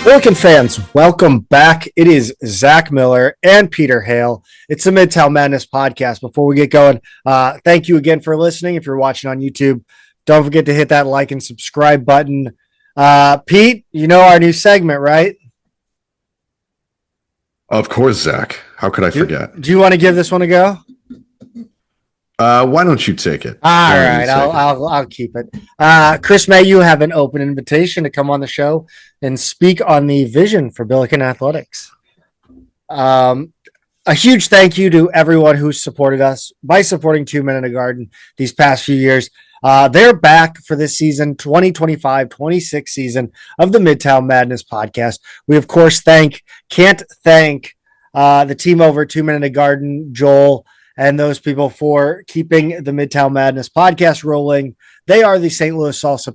Billiken fans, welcome back. It is Zach Miller and Peter Hale. It's the Midtown Madness Podcast. Before we get going, thank you again for listening. If you're watching on YouTube, don't forget to hit that like and subscribe button. Pete, you know our new segment, right? Of course, Zach. How could I forget? Do you want to give this one a go? Why don't you take it? All right, I'll keep it. Chris May, you have an open invitation to come on the show and speak on the vision for Billiken Athletics. A huge thank you to everyone who supported us by supporting 2 Men in a Garden these past few years. They're back for this season, 2025-26 season of the Midtown Madness Podcast. We, of course, can't thank the team over at 2 Men in a Garden, Joel, and those people for keeping the Midtown Madness Podcast rolling. They are the St. Louis Salsa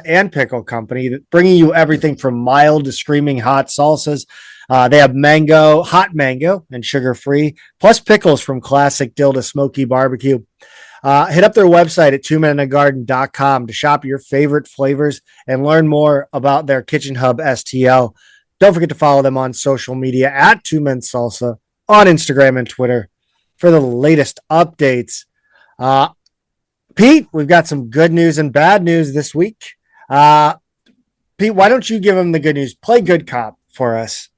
and Pickle Company, bringing you everything from mild to screaming hot salsas. They have hot mango and sugar-free, plus pickles from classic dill to smoky barbecue. Hit up their website at 2meninagarden.com to shop your favorite flavors and learn more about their Kitchen Hub STL. Don't forget to follow them on social media at 2mensalsa on Instagram and Twitter for the latest updates. Pete, we've got some good news and bad news this week. Pete, why don't you give them the good news? Play good cop for us.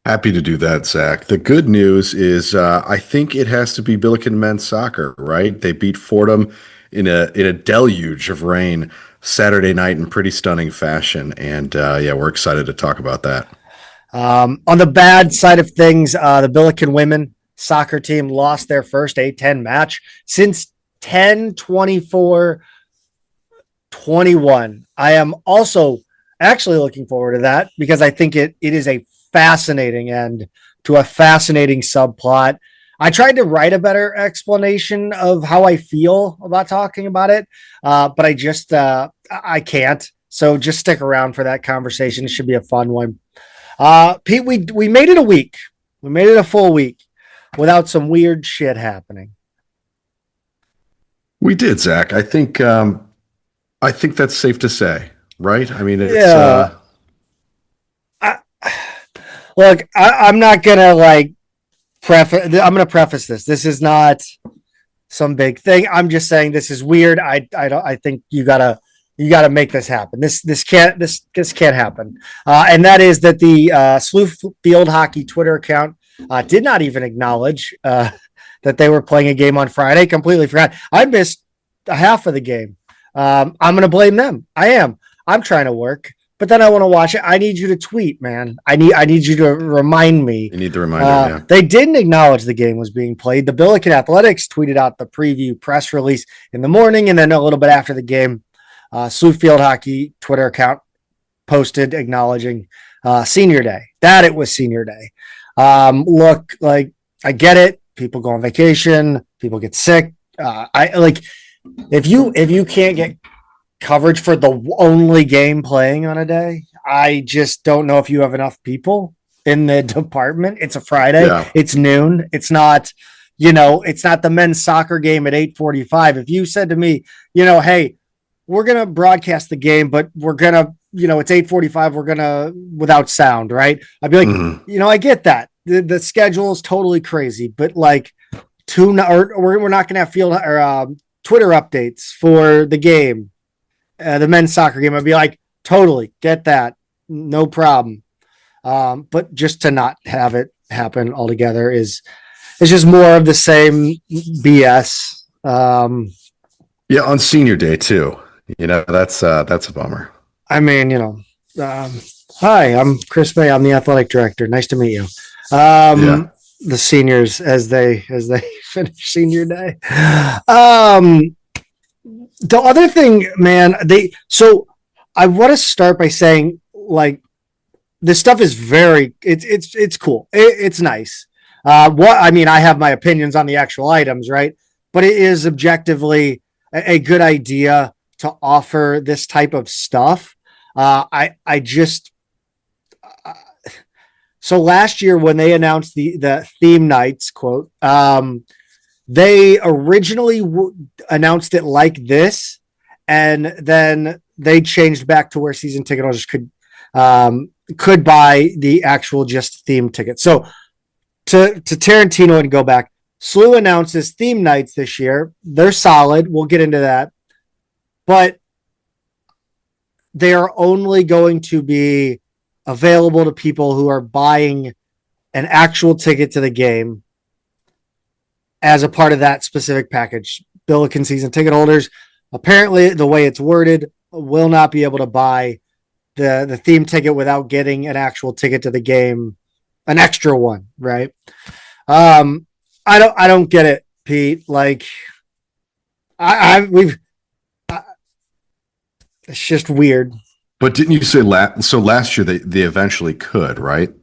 Happy to do that, Zach. The good news is I think it has to be Billiken men's soccer, right? They beat Fordham in a deluge of rain Saturday night in pretty stunning fashion. And we're excited to talk about that. On the bad side of things, the Billiken women soccer team lost their first A10 match since 10-24-21. I am also actually looking forward to that because I think it is a fascinating end to a fascinating subplot. I tried to write a better explanation of how I feel about talking about it, but I can't. So just stick around for that conversation. It should be a fun one. Pete, we made it a week. We made it a full week without some weird shit happening. We did, Zach. I think that's safe to say, right? I mean, it's look, I'm not gonna preface. I'm gonna preface this. This is not some big thing. I'm just saying this is weird. I think you gotta make this happen. This can't happen. And that is that the SLU Field Hockey Twitter account did not even acknowledge that they were playing a game on Friday. Completely forgot. I missed a half of the game. I'm going to blame them. I am. I'm trying to work, but then I want to watch it. I need you to tweet, man. I need you to remind me. You need the reminder. Yeah. They didn't acknowledge the game was being played. The Billiken Athletics tweeted out the preview press release in the morning, and then a little bit after the game, SLU Field Hockey Twitter account posted acknowledging Senior Day, that it was Senior Day. Look, I get it. People go on vacation. People get sick. If you can't get coverage for the only game playing on a day, I just don't know if you have enough people in the department. It's a Friday. Yeah. It's noon. It's not, it's not the men's soccer game at 8:45. If you said to me, hey, we're going to broadcast the game, but we're going to, it's 8:45. We're going to without sound, right? I'd be like, I get that. The schedule is totally crazy, but we're not going to have field or Twitter updates for the game, the men's soccer game. I'd be like, totally get that. No problem. But just to not have it happen altogether is just more of the same BS. On Senior Day too. That's a bummer. I mean, hi, I'm Chris May. I'm the athletic director. Nice to meet you. The seniors as they finish Senior Day. The other thing, man, I want to start by saying this stuff is it's cool. It's nice. I have my opinions on the actual items, right? But it is objectively a good idea to offer this type of stuff. So last year when they announced the theme nights, quote, they originally announced it like this, and then they changed back to where season ticket holders could buy the actual just theme tickets. So to Tarantino and go back, SLU announces theme nights this year. They're solid. We'll get into that. But they are only going to be available to people who are buying an actual ticket to the game as a part of that specific package. Billiken season ticket holders, apparently the way it's worded, will not be able to buy the theme ticket without getting an actual ticket to the game, an extra one, right? I don't get it, Pete. Like, it's just weird. But didn't you say last year they eventually could, right?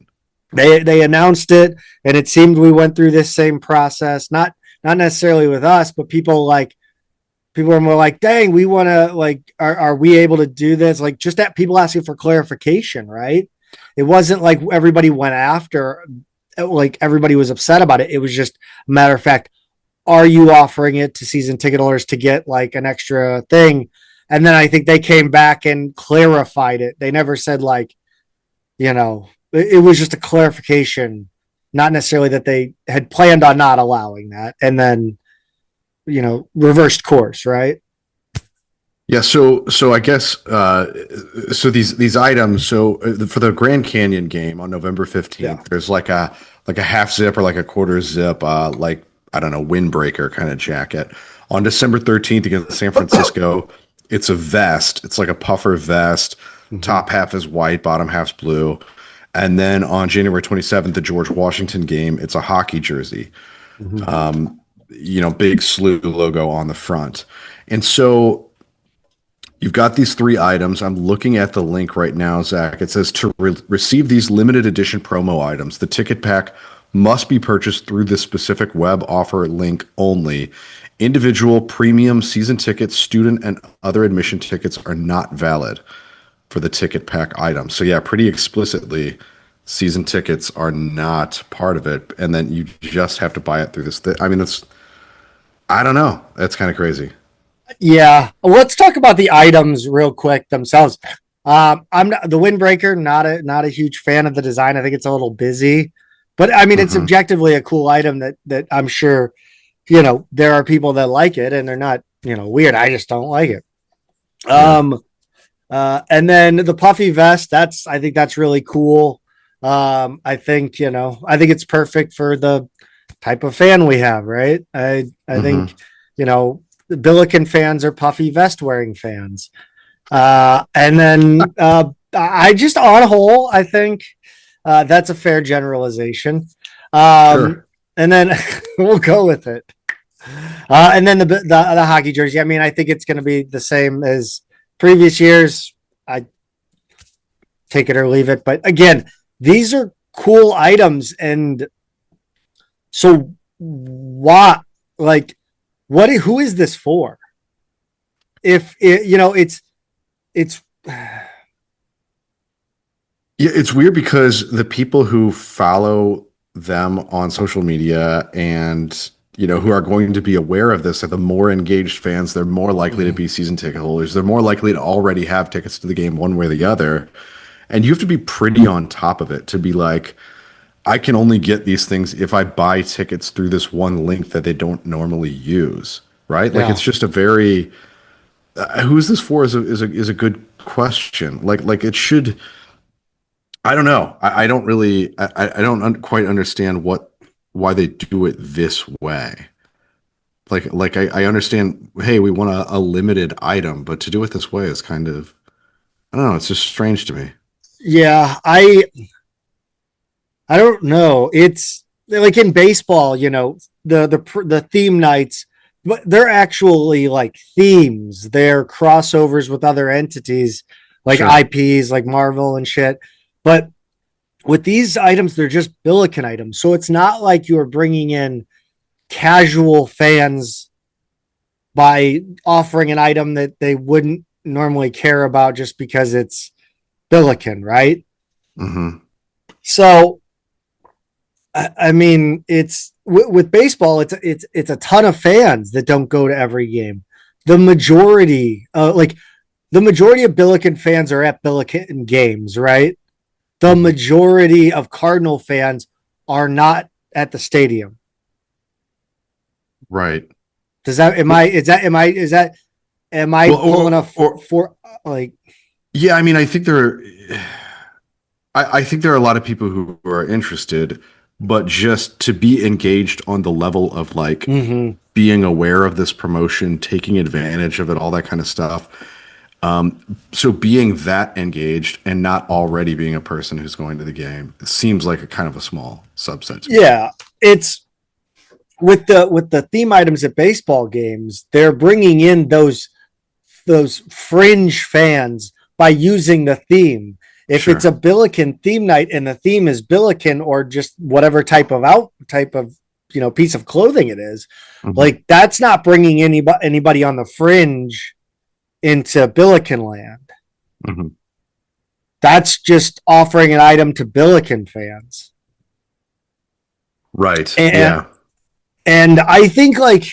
They announced it, and it seemed we went through this same process, not necessarily with us, but people are more like, dang, we want to, like, are we able to do this? Like, just that people asking for clarification, right? It wasn't like everybody went after, like everybody was upset about it. It was just a matter of fact, are you offering it to season ticket holders to get like an extra thing? And then I think they came back and clarified it. They never said like, it was just a clarification, not necessarily that they had planned on not allowing that. And then, reversed course, right? Yeah. So I guess, so these items, so for the Grand Canyon game on November 15th, there's like a half zip or like a quarter zip, like, I don't know, windbreaker kind of jacket. On December 13th against San Francisco, it's a vest. It's like a puffer vest. Mm-hmm. Top half is white, bottom half's blue. And then on January 27th, the George Washington game, it's a hockey jersey. Mm-hmm. Big SLU logo on the front. And so you've got these three items. I'm looking at the link right now, Zach. It says to receive these limited edition promo items, the ticket pack must be purchased through this specific web offer link only. Individual premium season tickets, student and other admission tickets are not valid for the ticket pack items. So yeah, pretty explicitly, season tickets are not part of it. And then you just have to buy it through this. I don't know. That's kind of crazy. Yeah. Let's talk about the items real quick themselves. I'm not, the windbreaker, not a huge fan of the design. I think it's a little busy, but I mean, it's objectively a cool item that I'm sure, there are people that like it and they're not, weird. I just don't like it. Yeah. And then the puffy vest, I think that's really cool. I think it's perfect for the type of fan we have, right? I think, the Billiken fans are puffy vest wearing fans. And then I just, on a whole, I think that's a fair generalization. Sure. And then we'll go with it. And then the hockey jersey. I mean, I think it's going to be the same as previous years. I take it or leave it. But again, these are cool items. And so who is this for? If it's it's weird because the people who follow them on social media and who are going to be aware of this are the more engaged fans. They're more likely to be season ticket holders. They're more likely to already have tickets to the game one way or the other. And you have to be pretty on top of it to be like, I can only get these things if I buy tickets through this one link that they don't normally use, right? Like, it's just a very who is this for is a good question. Like it should. I don't know. I don't really. I don't quite understand why they do it this way. Like I understand. Hey, we want a limited item, but to do it this way is kind of, I don't know. It's just strange to me. Yeah, I don't know. It's like in baseball, the theme nights, but they're actually like themes. They're crossovers with other entities like IPs, like Marvel and shit. But with these items, they're just Billiken items. So it's not like you're bringing in casual fans by offering an item that they wouldn't normally care about just because it's Billiken, right? Mm-hmm. So, I mean, it's with baseball, it's a ton of fans that don't go to every game. The majority, the majority of Billiken fans are at Billiken games, right? The majority of Cardinal fans are not at the stadium. Right. Does that am I pulling a for like? Yeah, I mean, I think I think there are a lot of people who are interested, but just to be engaged on the level of like being aware of this promotion, taking advantage of it, all that kind of stuff. So being that engaged and not already being a person who's going to the game seems like a kind of a small subset. Yeah, it's with the theme items at baseball games. They're bringing in those fringe fans by using the theme. If it's a Billiken theme night and the theme is Billiken or just whatever type of piece of clothing it is, like that's not bringing anybody on the fringe into Billiken land. That's just offering an item to Billiken fans. Right. And I think like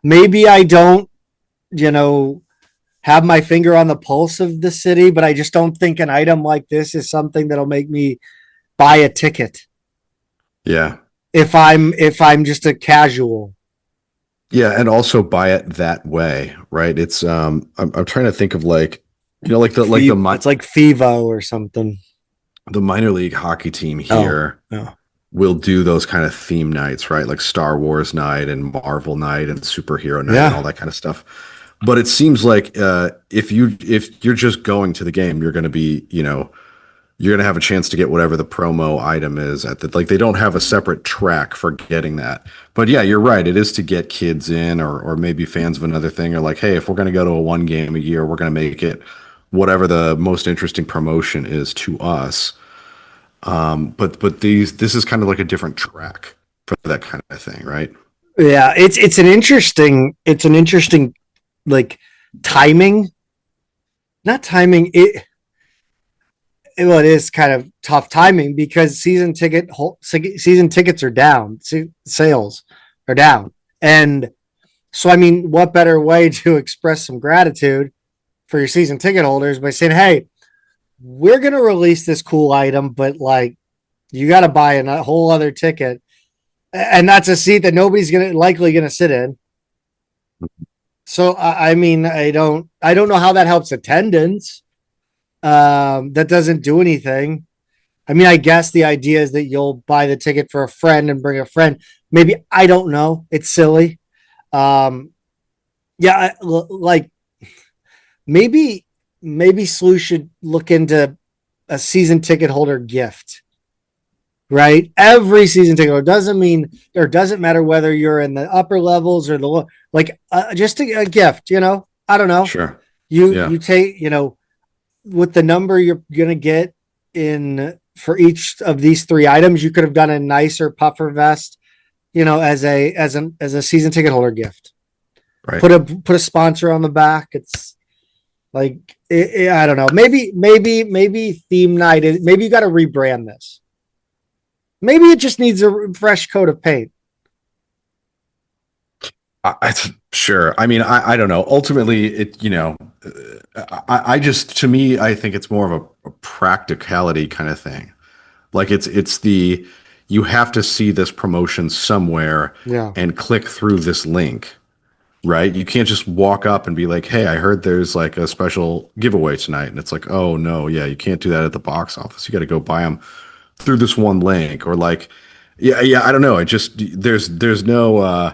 maybe I don't, have my finger on the pulse of the city, but I just don't think an item like this is something that'll make me buy a ticket. Yeah. If I'm just a casual. Yeah, and also buy it that way, right? It's I'm trying to think of like it's like FIVO or something. The minor league hockey team here will do those kind of theme nights, right? Like Star Wars night and Marvel night and superhero night and all that kind of stuff. But it seems like if you're just going to the game, you're going to be, you're going to have a chance to get whatever the promo item is at the, like they don't have a separate track for getting that. But yeah, you're right. It is to get kids in or maybe fans of another thing or like, hey, if we're going to go to a one game a year, we're going to make it whatever the most interesting promotion is to us. But this is kind of like a different track for that kind of thing, right? Yeah, it's an interesting like timing. Not timing. It is kind of tough timing because season tickets are down. Sales are down. And so, I mean, what better way to express some gratitude for your season ticket holders by saying, hey, we're going to release this cool item, but like you got to buy a whole other ticket. And that's a seat that nobody's likely going to sit in. So, I mean, I don't know how that helps attendance. That doesn't do anything. I mean, I guess the idea is that you'll buy the ticket for a friend and bring a friend. Maybe, I don't know. It's silly. Like maybe SLU should look into a season ticket holder gift, right? Every season ticket holder doesn't matter whether you're in the upper levels or the low, like just a gift, I don't know. Sure. You take, with the number you're going to get in for each of these three items, you could have done a nicer puffer vest, as a season ticket holder gift. Right. Put a sponsor on the back. It's like, I don't know. Maybe theme night. Maybe you got to rebrand this. Maybe it just needs a fresh coat of paint. Sure. I mean, I don't know. Ultimately, I just, to me, I think it's more of a practicality kind of thing. Like you have to see this promotion somewhere and click through this link, right? You can't just walk up and be like, hey, I heard there's like a special giveaway tonight. And it's like, oh no, yeah, you can't do that at the box office. You got to go buy them through this one link or like, I don't know. There's no,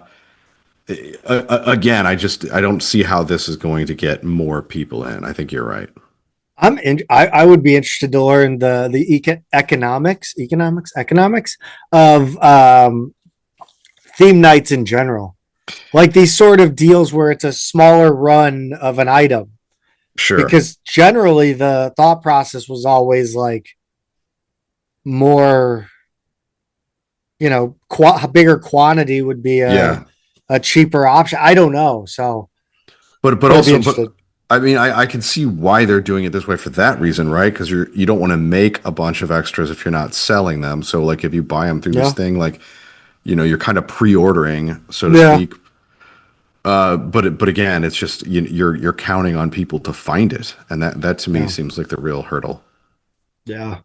again, I don't see how this is going to get more people in. I think you're right. I would be interested to learn the economics of theme nights in general, like these sort of deals where it's a smaller run of an item. Sure. Because generally the thought process was always like more, bigger quantity would be a cheaper option. I don't know. So, but I mean, I can see why they're doing it this way for that reason, right? Because you don't want to make a bunch of extras if you're not selling them. So like if you buy them through this thing, like, you're kind of pre-ordering, so to speak. But again, it's just you're counting on people to find it, and that to me seems like the real hurdle. Yeah.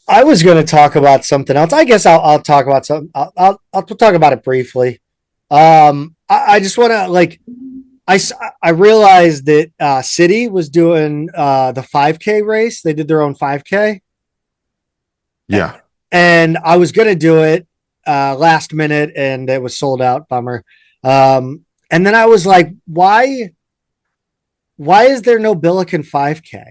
I was going to talk about something else. I guess I'll talk about something. I'll talk about it briefly. I just want to I realized that City was doing the 5K race. They did their own 5K. Yeah. And I was going to do it last minute, and it was sold out. Bummer. And then I was like, why is there no Billiken 5K?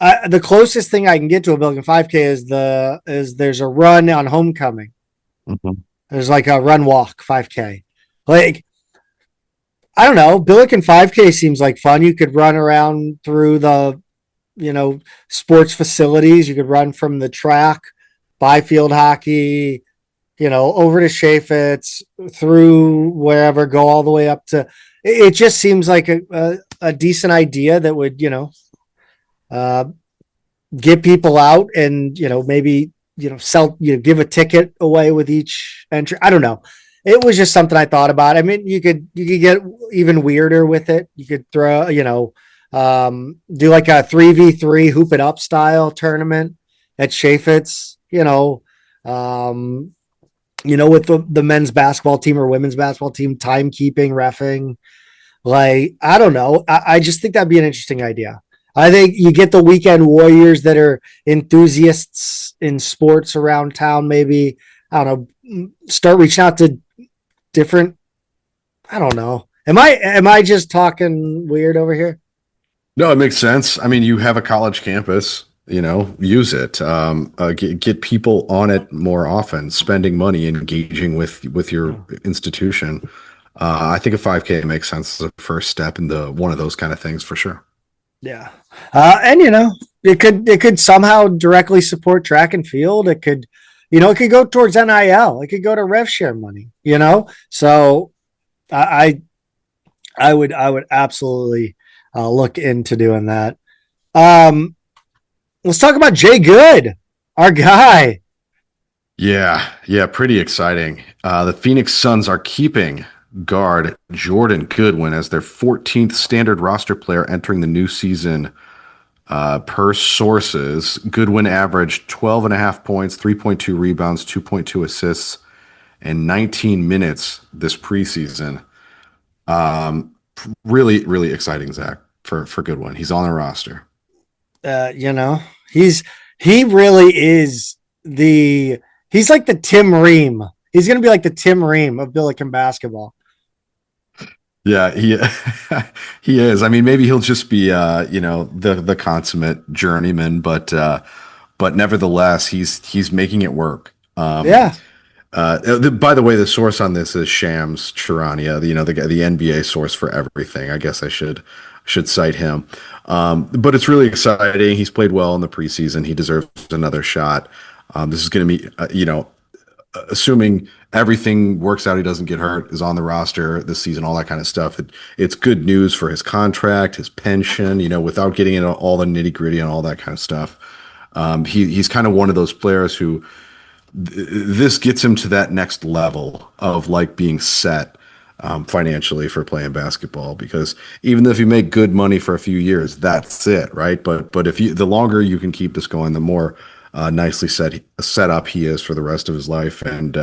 The closest thing I can get to a Billiken 5K is there's a run on homecoming. Mm-hmm. There's like a run walk 5K. Like, I don't know. Billiken 5K seems like fun. You could run around through the, sports facilities. You could run from the track, by field hockey, over to Chaffetz, through wherever, go all the way up to. It just seems like a decent idea that would, get people out and, maybe, sell, give a ticket away with each entry. I don't know. It was just something I thought about. I mean, you could get even weirder with it. You could throw, do like a 3v3 hoop it up style tournament at Chaffetz, with the men's basketball team or women's basketball team, timekeeping, reffing. Like, I don't know. I just think that'd be an interesting idea. I think you get the weekend warriors that are enthusiasts in sports around town. Maybe, I don't know, start reaching out to different. I don't know. Am I just talking weird over here? No, it makes sense. I mean, you have a college campus, use it. Get people on it more often, spending money, engaging with your institution. I think a 5K makes sense as a first step into one of those kind of things for sure. Yeah. And it could somehow directly support track and field. It could, it could go towards NIL. It could go to rev share money, So I would absolutely look into doing that. Let's talk about Jay Good, our guy. Yeah, pretty exciting. The Phoenix Suns are keeping guard Jordan Goodwin as their 14th standard roster player entering the new season. Per sources, Goodwin averaged 12.5 points, 3.2 rebounds, 2.2 assists, and 19 minutes this preseason. Really, really exciting, Zach, for Goodwin. He's on the roster. He really is he's like the Tim Ream. He's going to be like the Tim Ream of Billiken basketball. Yeah, he is. I mean, maybe he'll just be the consummate journeyman, but nevertheless, he's making it work. Yeah. By the way, the source on this is Shams Charania, the NBA source for everything. I guess I should cite him. But it's really exciting. He's played well in the preseason. He deserves another shot. This is going to be, assuming everything works out, he doesn't get hurt, is on the roster this season, all that kind of stuff. It's good news for his contract, his pension, without getting into all the nitty gritty and all that kind of stuff. He's kind of one of those players who this gets him to that next level of like being set financially for playing basketball, because even if you make good money for a few years, that's it, right? But if the longer you can keep this going, the more nicely set up he is for the rest of his life. And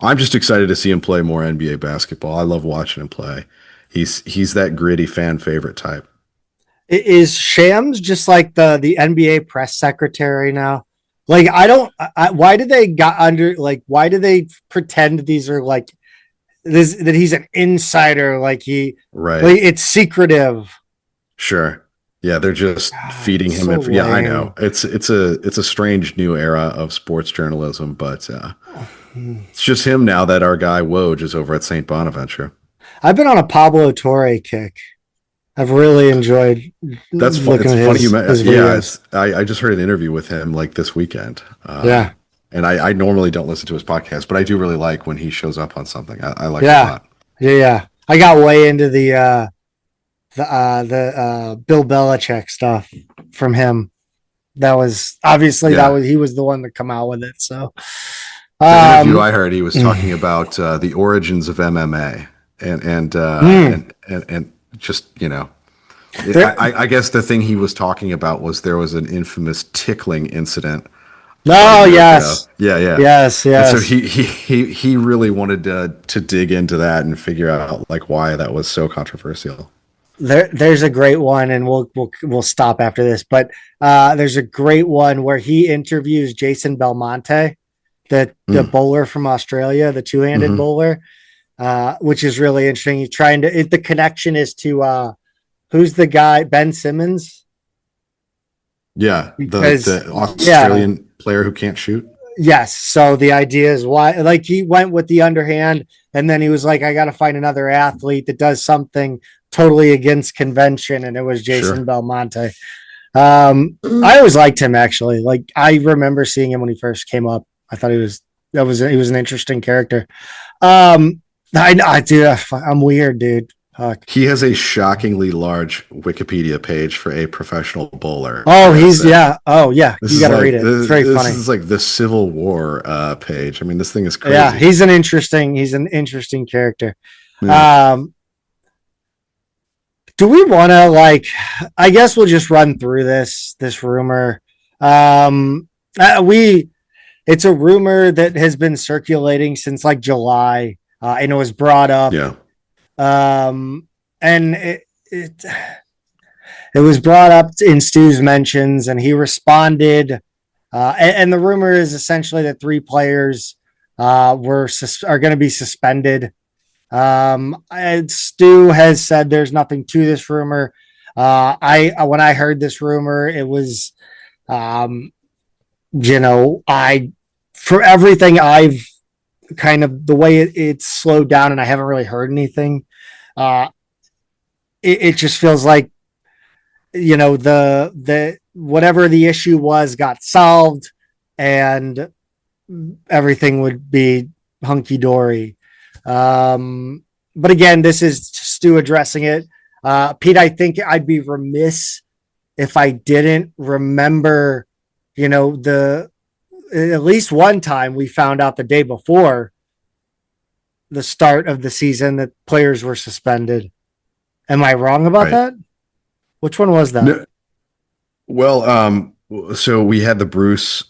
I'm just excited to see him play more NBA basketball. I love watching him play. He's that gritty fan favorite type. Is Shams just like the NBA press secretary now? Like, why do they pretend these are like this, that he's an insider? Like right. Like, it's secretive. Sure. Yeah. They're just feeding him. So yeah, I know. It's a strange new era of sports journalism, but it's just him now that our guy Woj is over at St. Bonaventure. I've been on a Pablo Torre kick. I've really enjoyed. That's fun. It's funny you mentioned. Yeah, I just heard an interview with him like this weekend. Yeah, and I normally don't listen to his podcast, but I do really like when he shows up on something. I like it a lot. Yeah. I got way into the Bill Belichick stuff from him. That was obviously he was the one to come out with it. So, The interview I heard, he was talking about the origins of MMA and just, you know, I guess the thing he was talking about was there was an infamous tickling incident. Oh, yes. Yeah. Yes. And so he really wanted to dig into that and figure out like why that was so controversial. There's a great one, and we'll stop after this, but there's a great one where he interviews Jason Belmonte, the bowler from Australia, the two-handed bowler, which is really interesting. He's trying to, the connection is to who's the guy, Ben Simmons? Yeah, the Australian player who can't shoot. Yes. So the idea is why, like, he went with the underhand, and then he was like, I got to find another athlete that does something totally against convention, and it was Jason Belmonte. I always liked him, actually. Like, I remember seeing him when he first came up. I thought he was an interesting character. I'm weird, dude. Fuck. He has a shockingly large Wikipedia page for a professional bowler. Oh, yeah. You got to read it. It's very funny. This is like the Civil War page. I mean, this thing is crazy. Yeah, he's an interesting character. Yeah. Do we want to, like, I guess we'll just run through this rumor. It's a rumor that has been circulating since like July, and it was brought up. Yeah. And it was brought up in Stu's mentions, and he responded. And the rumor is essentially that 3 players are going to be suspended. And Stu has said there's nothing to this rumor. When I heard this rumor, it was, for everything I've kind of the way it's slowed down, and I haven't really heard anything. It just feels like, you know, the whatever the issue was got solved, and everything would be hunky dory. But again, this is Stu addressing it. Pete, I think I'd be remiss if I didn't remember, you know, at least one time we found out the day before the start of the season that players were suspended. Am I wrong about that? Which one was that? No. Well, so we had the Bruce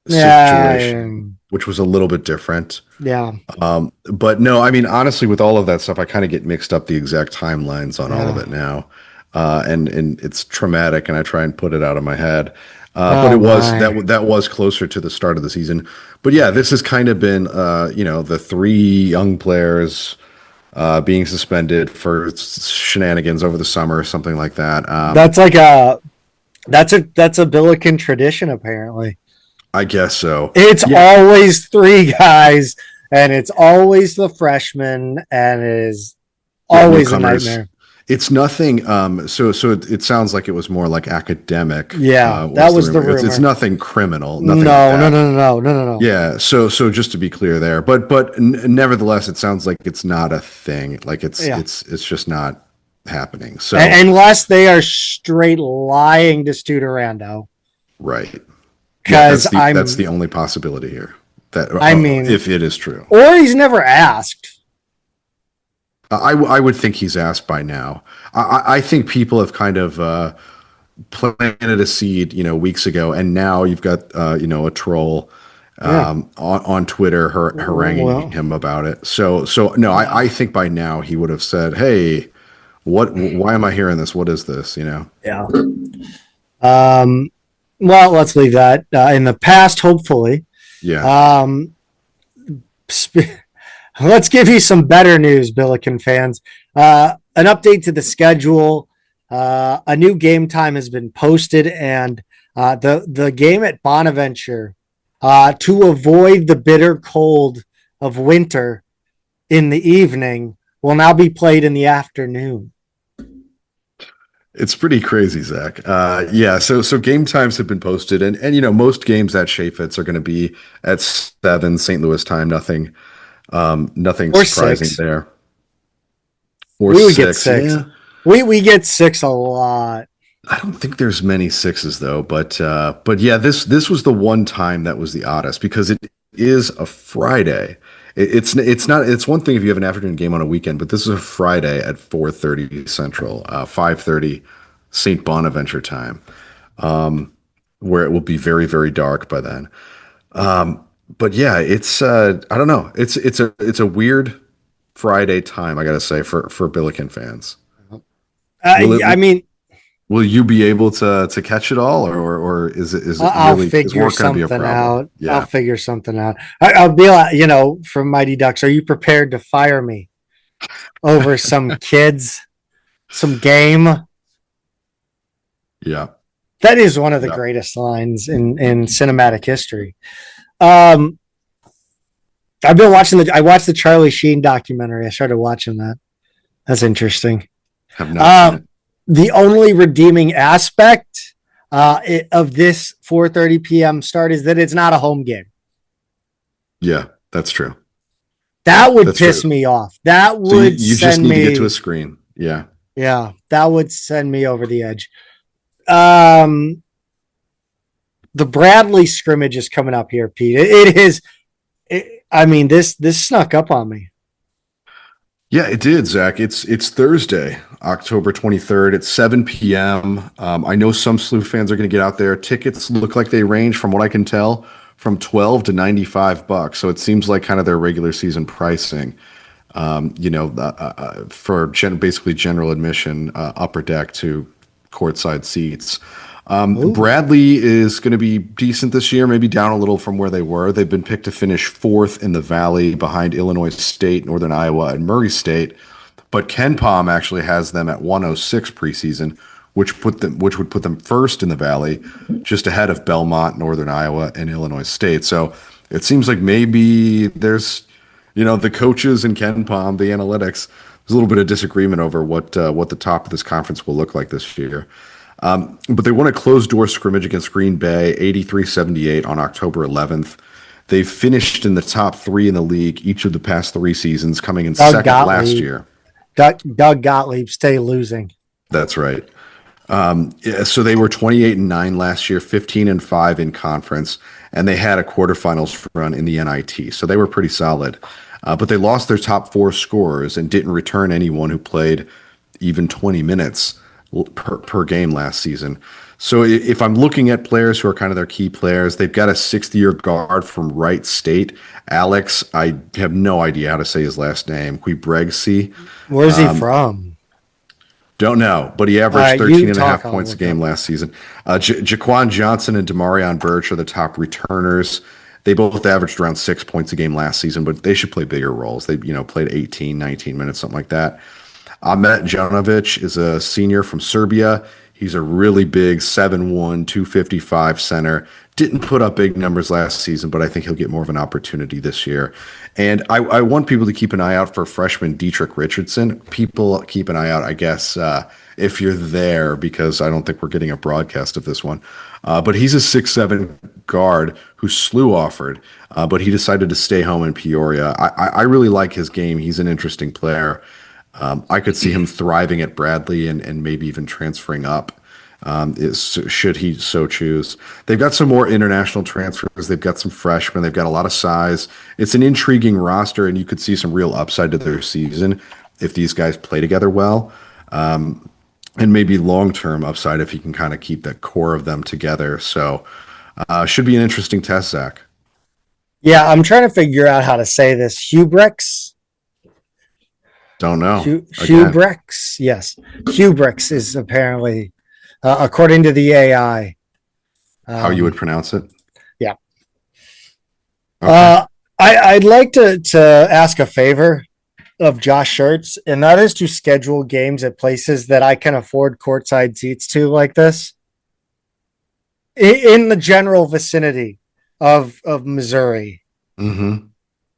situation, which was a little bit different. Yeah. But no, I mean, honestly, with all of that stuff, I kind of get mixed up the exact timelines on all of it now. And it's traumatic, and I try and put it out of my head. But it was that was closer to the start of the season. But yeah, this has kind of been, the 3 young players being suspended for shenanigans over the summer or something like that. That's a Billiken tradition, apparently. I guess so. It's always 3 guys, and it's always the freshmen, and it is always a nightmare. It's nothing. So it sounds like it was more like academic. Yeah, that was the rumor. It's nothing criminal. Nothing No. Yeah. So just to be clear there, but nevertheless, it sounds like it's not a thing. Like it's just not happening. So unless they are straight lying to Stu Durando, right? Because that's the only possibility here. If it is true, or he's never asked. I would think he's asked by now. I think people have kind of planted a seed, weeks ago, and now you've got a troll on Twitter haranguing him about it. So no, I think by now he would have said, "Hey, why am I hearing this? What is this?" Yeah. Well, let's leave that in the past. Hopefully. Yeah. Let's give you some better news, Billiken fans. An update to the schedule. A new game time has been posted, and the game at Bonaventure, to avoid the bitter cold of winter in the evening, will now be played in the afternoon. It's pretty crazy, Zach. So game times have been posted, and most games at Chaffetz are going to be at 7 St. Louis time. Nothing surprising 6. There. We would get 6. Yeah. We get 6 a lot. I don't think there's many 6s though, but yeah, this was the one time that was the oddest, because it is a Friday. It's not it's one thing if you have an afternoon game on a weekend, but this is a Friday at 4:30 Central, 5:30 St. Bonaventure time, where it will be very, very dark by then. But yeah, it's I don't know. It's a weird Friday time, I gotta say, for Billiken fans. Will it I mean, will you be able to catch it all, or is it I'll really is figure work gonna be a something problem? out. I'll Yeah. figure something out. I'll be like, from Mighty Ducks, are you prepared to fire me over some kids, some game? Yeah. That is one of the Yeah. greatest lines in cinematic history. Um, I've been watching I watched the Charlie Sheen documentary. I started watching that. That's interesting. Have not seen it. The only redeeming aspect of this 4:30 p.m. start is that it's not a home game. Yeah, that's true. That would That's piss true. me off. That So would you just send need to get to a me, screen. Yeah. yeah, that would send me over the edge. Um, the Bradley scrimmage is coming up here, Pete. It is. I mean, this snuck up on me. Yeah, it did, Zach. It's Thursday, October 23rd at 7 p.m. I know some SLU fans are going to get out there. Tickets look like they range, from what I can tell, from 12 to $95. So it seems like kind of their regular season pricing. For basically general admission, upper deck to courtside seats. Ooh. Bradley is going to be decent this year, maybe down a little from where they were. They've been picked to finish fourth in the Valley behind Illinois State, Northern Iowa, and Murray State. But Ken Palm actually has them at 106 preseason, which would put them first in the Valley, just ahead of Belmont, Northern Iowa, and Illinois State. So it seems like maybe there's, the coaches and Ken Palm, the analytics, there's a little bit of disagreement over what the top of this conference will look like this year. But they won a closed door scrimmage against Green Bay, 83-78 on October 11th. They've finished in the top three in the league each of the past three seasons, coming in second last year. Doug Gottlieb, stay losing. That's right. Yeah, so they were 28-9 last year, 15-5 in conference, and they had a quarterfinals run in the NIT. So they were pretty solid. But they lost their top four scorers and didn't return anyone who played even 20 minutes per game last season. So if I'm looking at players who are kind of their key players, they've got a 60-year guard from Wright State, Alex. I have no idea how to say his last name. Quibregsi. Where's he from? Don't know, but he averaged Right, 13 and a half points a game last season. Jaquan Johnson and Demarion Birch are the top returners. They both averaged around 6 points a game last season, but they should play bigger roles. They, played 18, 19 minutes, something like that. Ahmet Janovic is a senior from Serbia. He's a really big 7'1", 255 center. Didn't put up big numbers last season, but I think he'll get more of an opportunity this year. And I want people to keep an eye out for freshman Dietrich Richardson. People keep an eye out, I guess, if you're there, because I don't think we're getting a broadcast of this one. But he's a 6'7" guard who SLU offered, but he decided to stay home in Peoria. I really like his game. He's an interesting player. I could see him thriving at Bradley and maybe even transferring up, should he so choose. They've got some more international transfers. They've got some freshmen. They've got a lot of size. It's an intriguing roster, and you could see some real upside to their season if these guys play together well, and maybe long-term upside if you can kind of keep that core of them together. So should be an interesting test, Zach. Yeah, I'm trying to figure out how to say this. Hubrex? Don't know. Hubrex? Yes. Hubrex is apparently, according to the AI. How you would pronounce it? Yeah. Okay. I'd like to ask a favor of Josh Schertz, and that is to schedule games at places that I can afford courtside seats to, like this, in the general vicinity of Missouri,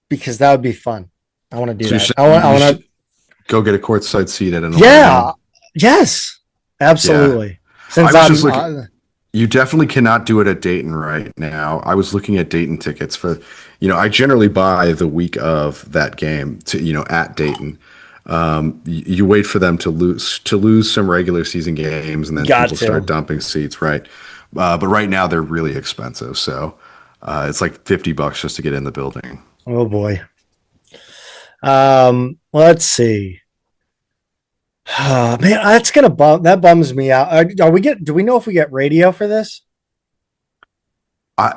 because that would be fun. I want to do that. I want to go get a courtside seat at an Yes, absolutely. Yeah. Since you definitely cannot do it at Dayton right now. I was looking at Dayton tickets for, I generally buy the week of that game to, at Dayton. You wait for them to lose some regular season games, and then people start dumping seats, right? But right now they're really expensive. So It's like $50 just to get in the building. Oh boy. Let's see. Man, that's gonna bums me out. Are we do we know if we get radio for this?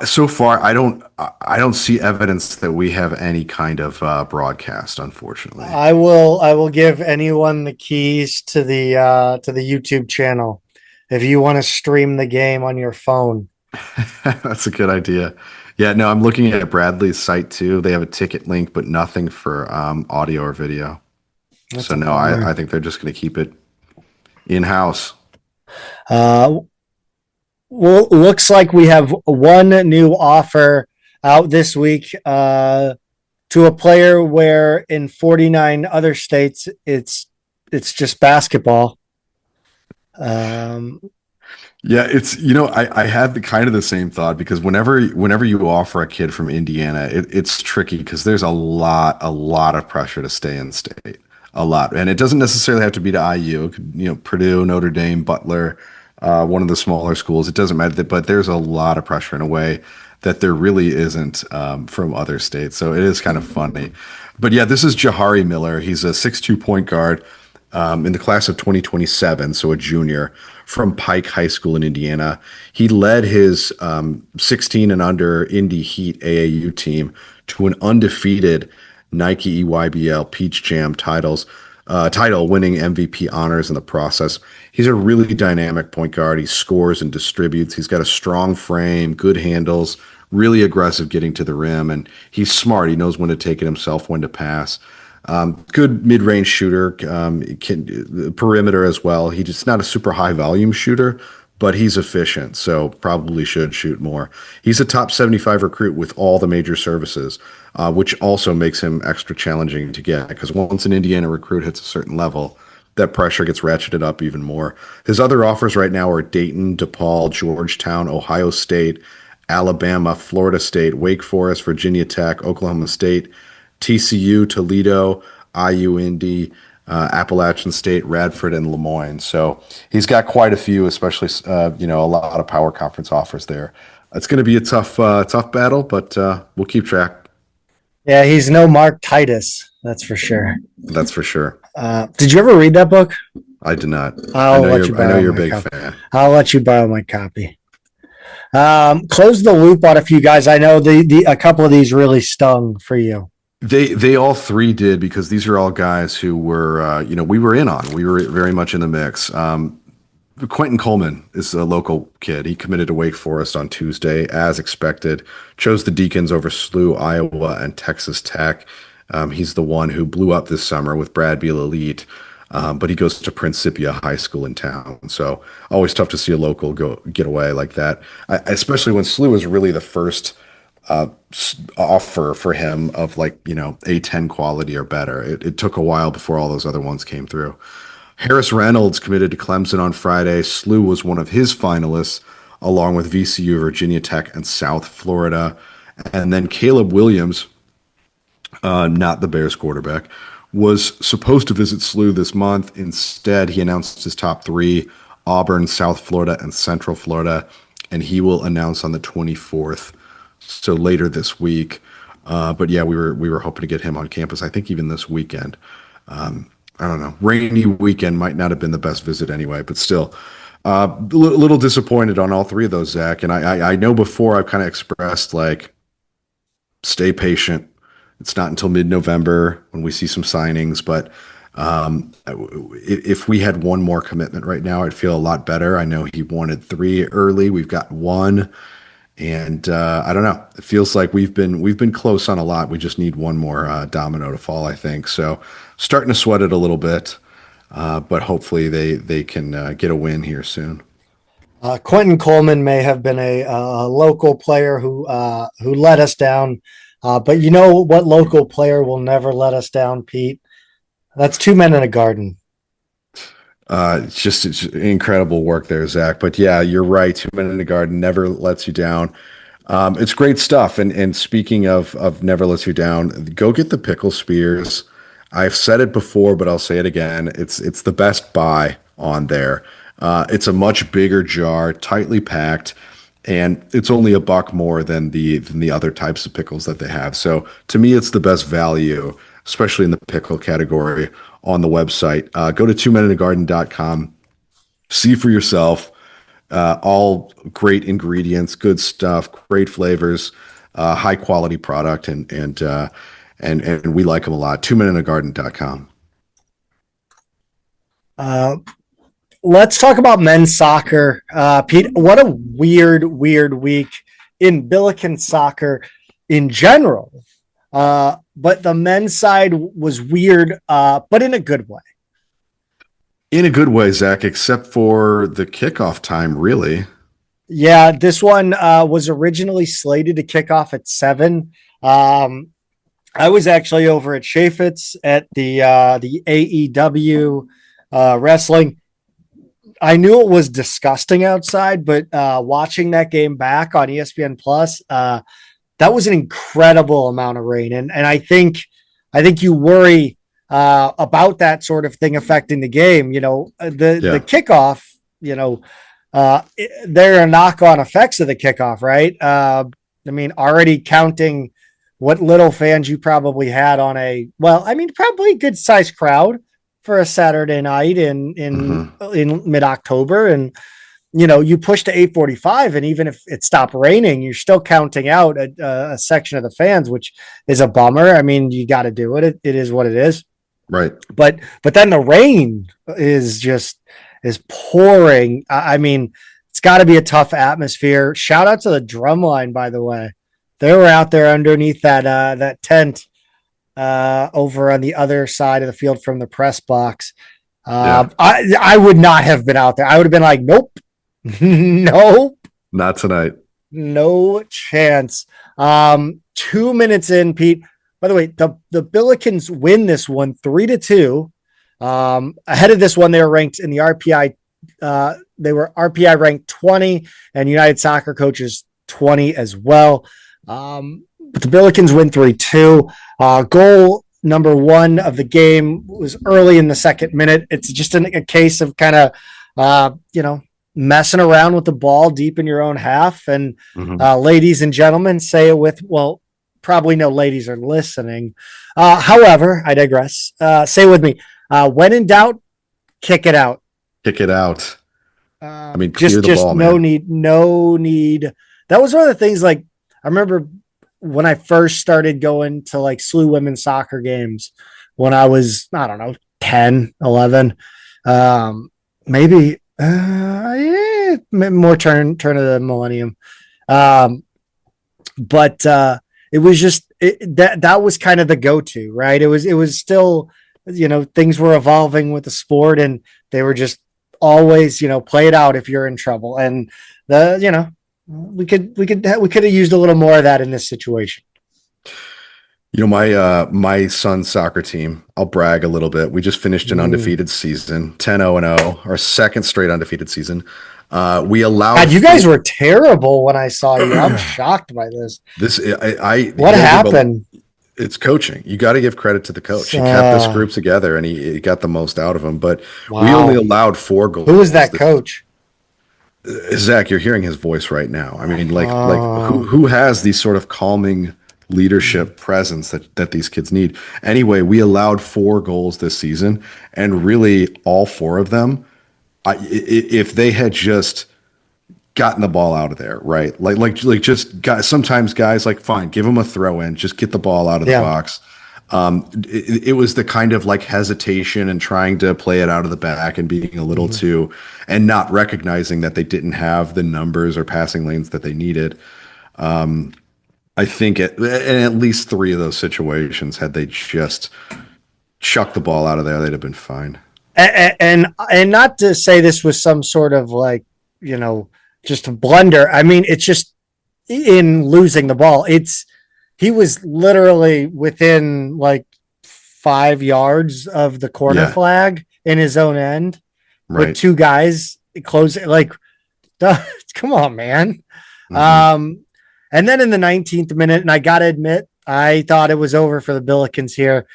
So far, I don't see evidence that we have any kind of broadcast. Unfortunately, I will give anyone the keys to the YouTube channel if you want to stream the game on your phone. that's a good idea. Yeah, no, I'm looking at Bradley's site too. They have a ticket link, but nothing for audio or video. That's So no, I think they're just going to keep it in house. uh well, looks like we have one new offer out this week to a player where in 49 other states it's just basketball. Um, Yeah, it's I had the kind of the same thought because whenever you offer a kid from Indiana, it's tricky because there's a lot of pressure to stay in state, a lot, and it doesn't necessarily have to be to IU. It could, Purdue, Notre Dame, Butler, one of the smaller schools. It doesn't matter, but there's a lot of pressure in a way that there really isn't from other states. So it is kind of funny. But yeah, this is Jahari Miller. He's a 6'2" point guard in the class of 2027, so a junior from Pike High School in Indiana. He led his 16 and under Indy Heat AAU team to an undefeated Nike EYBL Peach Jam title, winning MVP honors in the process. He's a really dynamic point guard. He scores and distributes. He's got a strong frame, good handles, really aggressive getting to the rim, and he's smart. He knows when to take it himself, when to pass. Good mid-range shooter, perimeter as well. He's just not a super high volume shooter, but he's efficient, so probably should shoot more. He's a top 75 recruit with all the major services, which also makes him extra challenging to get because once an Indiana recruit hits a certain level, that pressure gets ratcheted up even more. His other offers right now are Dayton, DePaul, Georgetown, Ohio State, Alabama, Florida State, Wake Forest, Virginia Tech, Oklahoma State, TCU, Toledo, IU, Indy, Appalachian State, Radford, and Lemoyne. So he's got quite a few, especially a lot of power conference offers there. It's going to be a tough battle, but we'll keep track. Yeah, he's no Mark Titus, that's for sure. That's for sure. Did you ever read that book? I did not. I know you're a big copy. fan. I'll let you borrow my copy. Close the loop on a few guys. I know a couple of these really stung for you. They all three did because these are all guys who were we were in on. We were very much in the mix. Quentin Coleman is a local kid. He committed to Wake Forest on Tuesday, as expected. Chose the Deacons over SLU, Iowa, and Texas Tech. He's the one who blew up this summer with Brad Beal Elite, but he goes to Principia High School in town. So always tough to see a local get away like that, especially when SLU was really the first offer for him of A10 quality or better. It took a while before all those other ones came through. Harris Reynolds committed to Clemson on Friday. SLU was one of his finalists, along with VCU, Virginia Tech, and South Florida. And then Caleb Williams, not the Bears quarterback, was supposed to visit SLU this month. Instead, he announced his top three: Auburn, South Florida, and Central Florida. And he will announce on the 24th. So later this week, but yeah, we were hoping to get him on campus. I think even this weekend. I don't know. Rainy weekend might not have been the best visit anyway, but still, a little disappointed on all three of those, Zach. And I know before I've kind of expressed stay patient. It's not until mid-November when we see some signings, but if we had one more commitment right now, I'd feel a lot better. I know he wanted three early. We've got one. And I don't know. It feels like we've been close on a lot. We just need one more domino to fall, I think. So starting to sweat it a little bit, but hopefully they can get a win here soon. Quentin Coleman may have been a local player who let us down, but you know what local player will never let us down, Pete? That's Two Men in a Garden. It's incredible work there, Zach. But yeah, you're right. 2 Men in the Garden never lets you down. It's great stuff. And speaking of never lets you down, go get the pickle spears. I've said it before, but I'll say it again. It's the best buy on there. It's a much bigger jar, tightly packed. and it's only $1 more than the other types of pickles that they have. So to me, it's the best value, especially in the pickle category on the website. Go to twomeninthegarden.com, see for yourself. All great ingredients, good stuff, great flavors, high quality product, and we like them a lot. twomeninthegarden.com. Let's talk about men's soccer. Pete, what a weird week in Billiken soccer in general. But the men's side was weird, but in a good way. In a good way, Zach, except for the kickoff time, really. Yeah, this one was originally slated to kick off at 7. I was actually over at Chaffetz at the AEW wrestling. I knew it was disgusting outside, but watching that game back on ESPN Plus, that was an incredible amount of rain, and I think you worry about that sort of thing affecting the game. The kickoff. There are knock-on effects of the kickoff, right? Already counting what little fans you probably had on probably a good sized crowd for a Saturday night in mid-October. And, you push to 8:45, and even if it stopped raining, you're still counting out a section of the fans, which is a bummer. I mean, you got to do it. It is what it is. Right. But then the rain is pouring. It's got to be a tough atmosphere. Shout out to the drum line, by the way. They were out there underneath that tent over on the other side of the field from the press box. I would not have been out there. I would have been like, nope, nope, not tonight. No chance. 2 minutes in, Pete. By the way, the Billikens win this one 3-2. Ahead of this one, they were ranked in the RPI. They were RPI ranked 20, and United Soccer Coaches 20 as well. But the Billikens win 3-2. Goal number 1 of the game was early in the second minute. It's just a case of kind of, messing around with the ball deep in your own half. And ladies and gentlemen, say it with, probably no ladies are listening. However, I digress. Say it with me. When in doubt, kick it out. Kick it out. Clear just the ball, no man. No need. That was one of the things, like, I remember when I first started going to like SLU women's soccer games when I was, 10, 11, maybe more turn of the millennium. But it was just that was kind of the go-to, right? It was still, things were evolving with the sport, and they were just always, play it out if you're in trouble. And we could have used a little more of that in this situation. My son's soccer team, I'll brag a little bit. We just finished an undefeated season, 10-0-0, our second straight undefeated season. We allowed. God, you guys were terrible when I saw you. I'm shocked by this. What happened? It's coaching. You got to give credit to the coach. He kept this group together, and he got the most out of them. But we only allowed 4 goals. Who was that coach? Zach, you're hearing his voice right now. Who has these sort of calming leadership presence that these kids need? Anyway, we allowed 4 goals this season, and really all 4 of them, if they had just gotten the ball out of there, right? Just guys, sometimes guys fine, give them a throw in, just get the ball out of the box. It was the kind of hesitation and trying to play it out of the back and being a little too, and not recognizing that they didn't have the numbers or passing lanes that they needed. I think in at least 3 of those situations, had they just chucked the ball out of there, they'd have been fine. And not to say this was some sort of just a blunder. I mean, it's just in losing the ball. He was literally within 5 yards of the corner flag in his own end, with 2 guys closing. Come on, man. And then in the 19th minute, and I got to admit, I thought it was over for the Billikens here.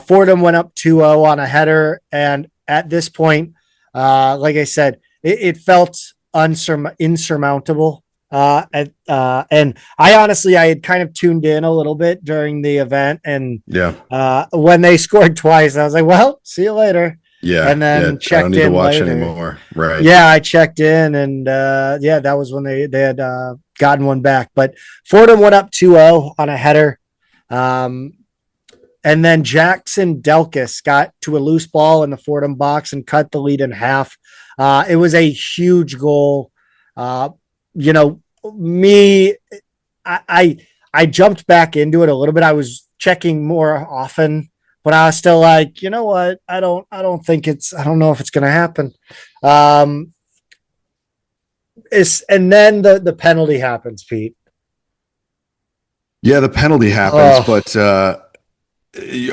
Fordham went up 2-0 on a header. And at this point, like I said, it felt insurmountable. And I honestly, I had kind of tuned in a little bit during the event, and Yeah. when they scored twice, I was like, "Well, see you later." Yeah. And Yeah. then I don't checked need to in watch later. anymore. Right. Yeah, I checked in, and yeah, that was when they had gotten one back. But Fordham went up 2-0 on a header. Um, and then Jackson Delkus got to a loose ball in the Fordham box and cut the lead in half. It was a huge goal. Uh, you know, me, I, I jumped back into it a little bit. I was checking more often, but I was still like, you know what? I don't know if it's going to happen. Um, and then the penalty happens, Pete. Yeah, the penalty happens, Oh, but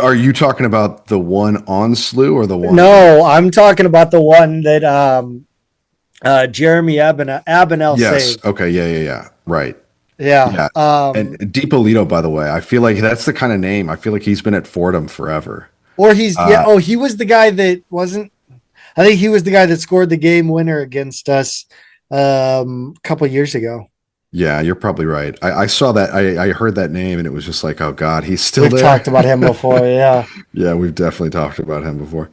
are you talking about the one on Slew or the one no, off? I'm talking about the one that Jeremy Abenel Yes. saved. Okay. Yeah. Yeah. Yeah. Right. Yeah. Yeah. And DiPolito, by the way, I feel like that's the kind of name. I feel like he's been at Fordham forever. Or he's yeah. Uh, Oh, he was the guy that wasn't. I think he was the guy that scored the game winner against us a couple years ago. yeah, you're probably right. I saw that. I heard that name and it was just like, oh God, he's still We've there. talked about him before. Yeah. Yeah, we've definitely talked about him before.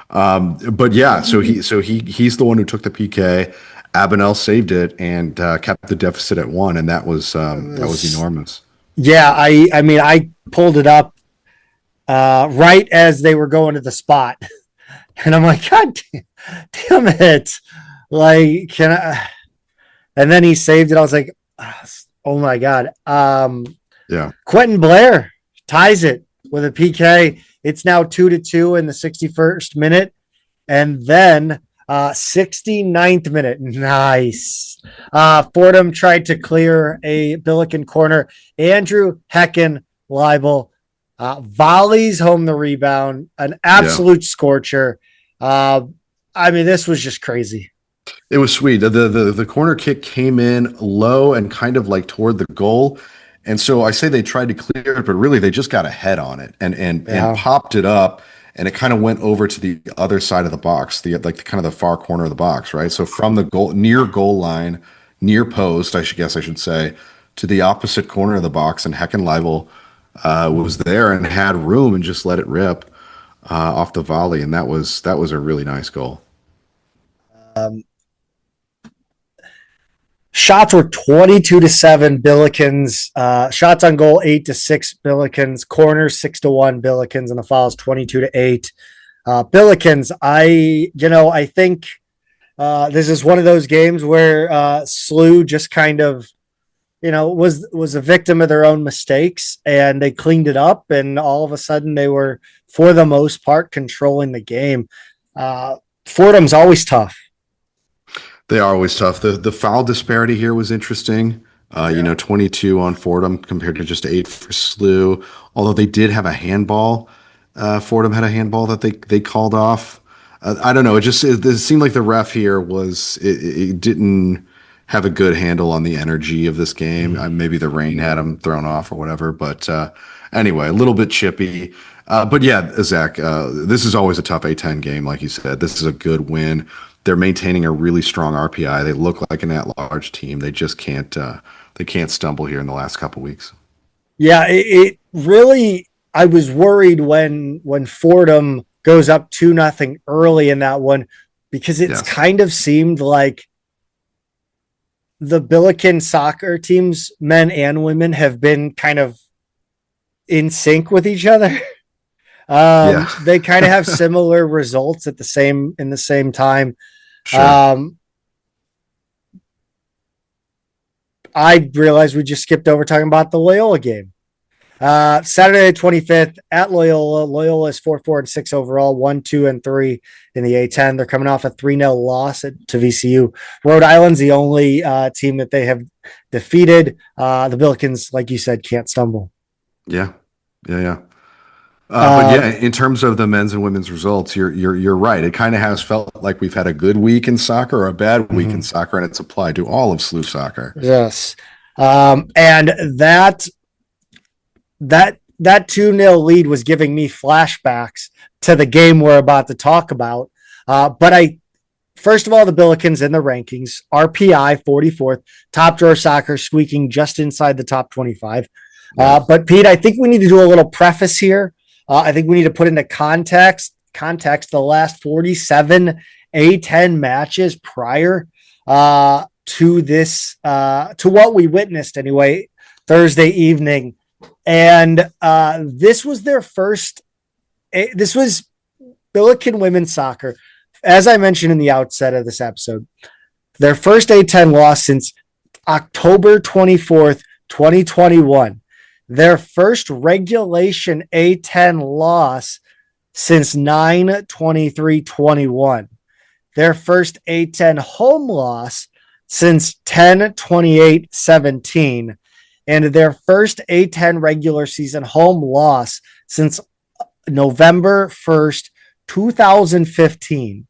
But yeah, he's the one who took the PK. Abenel saved it and kept the deficit at one, and that was enormous. Yeah. I mean, I pulled it up right as they were going to the spot, and I'm like, God damn it! Like, can I? And then he saved it. I was like, oh my God. Yeah, Quentin Blair ties it with a PK. It's now 2-2 in the 61st minute. And then 69th minute. Nice. Fordham tried to clear a Billiken corner. Andrew Hecken Leibel volleys home the rebound. An yeah. absolute scorcher. I mean, this was just crazy. It was sweet. The corner kick came in low and kind of like toward the goal. And so I say they tried to clear it, but really they just got a head on it and Yeah. popped it up, and it kind of went over to the other side of the box, the kind of the far corner of the box, right? So from the goal line, near post, I should say, to the opposite corner of the box, and Hecken Leibel was there and had room and just let it rip off the volley, and that was a really nice goal. Um, Shots were 22-7 Billikens. Shots on goal 8-6 Billikens. Corners 6-1 Billikens, and the fouls 22-8. Billikens. I think this is one of those games where SLU just kind of was a victim of their own mistakes, and they cleaned it up, and all of a sudden they were, for the most part, controlling the game. Fordham's always tough. They are always tough. The foul disparity here was interesting. 22 on Fordham compared to just 8 for SLU. Although they did have a handball. Fordham had a handball that they called off. I don't know. It seemed like the ref here it didn't have a good handle on the energy of this game. Maybe the rain had him thrown off or whatever. But anyway, a little bit chippy. But yeah, Zach, this is always a tough A10 game, like you said. This is a good win. They're maintaining a really strong RPI. They look like an at-large team. They just can't stumble here in the last couple weeks. Yeah, it really. I was worried when Fordham goes up 2-0 early in that one, because it's Yes. kind of seemed like the Billiken soccer teams, men and women, have been kind of in sync with each other. Yeah. They kind of have similar results in the same time. Sure. I realized we just skipped over talking about the Loyola game. Saturday 25th at Loyola. Loyola is 4-4-6 overall, 1-2-3 in the A10. They're coming off a 3-0 loss to VCU. Rhode Island's the only team that they have defeated. The Billikens, like you said, can't stumble. Yeah. Yeah. But yeah, in terms of the men's and women's results, you're right. It kind of has felt like we've had a good week in soccer or a bad week in soccer, and it's applied to all of SLU soccer. Yes, and that 2-0 lead was giving me flashbacks to the game we're about to talk about. But first of all, the Billikens in the rankings, RPI 44th, top drawer soccer squeaking just inside the top 25. Yeah. But Pete, I think we need to do a little preface here. I think we need to put into context the last 47 A10 matches prior to this, to what we witnessed anyway, Thursday evening. And this was their first, this was Billiken women's soccer. As I mentioned in the outset of this episode, their first A10 loss since October 24th, 2021. Their first regulation A10 loss since 9/23/21. Their first A10 home loss since 10/28/17. And their first A10 regular season home loss since November 1st, 2015.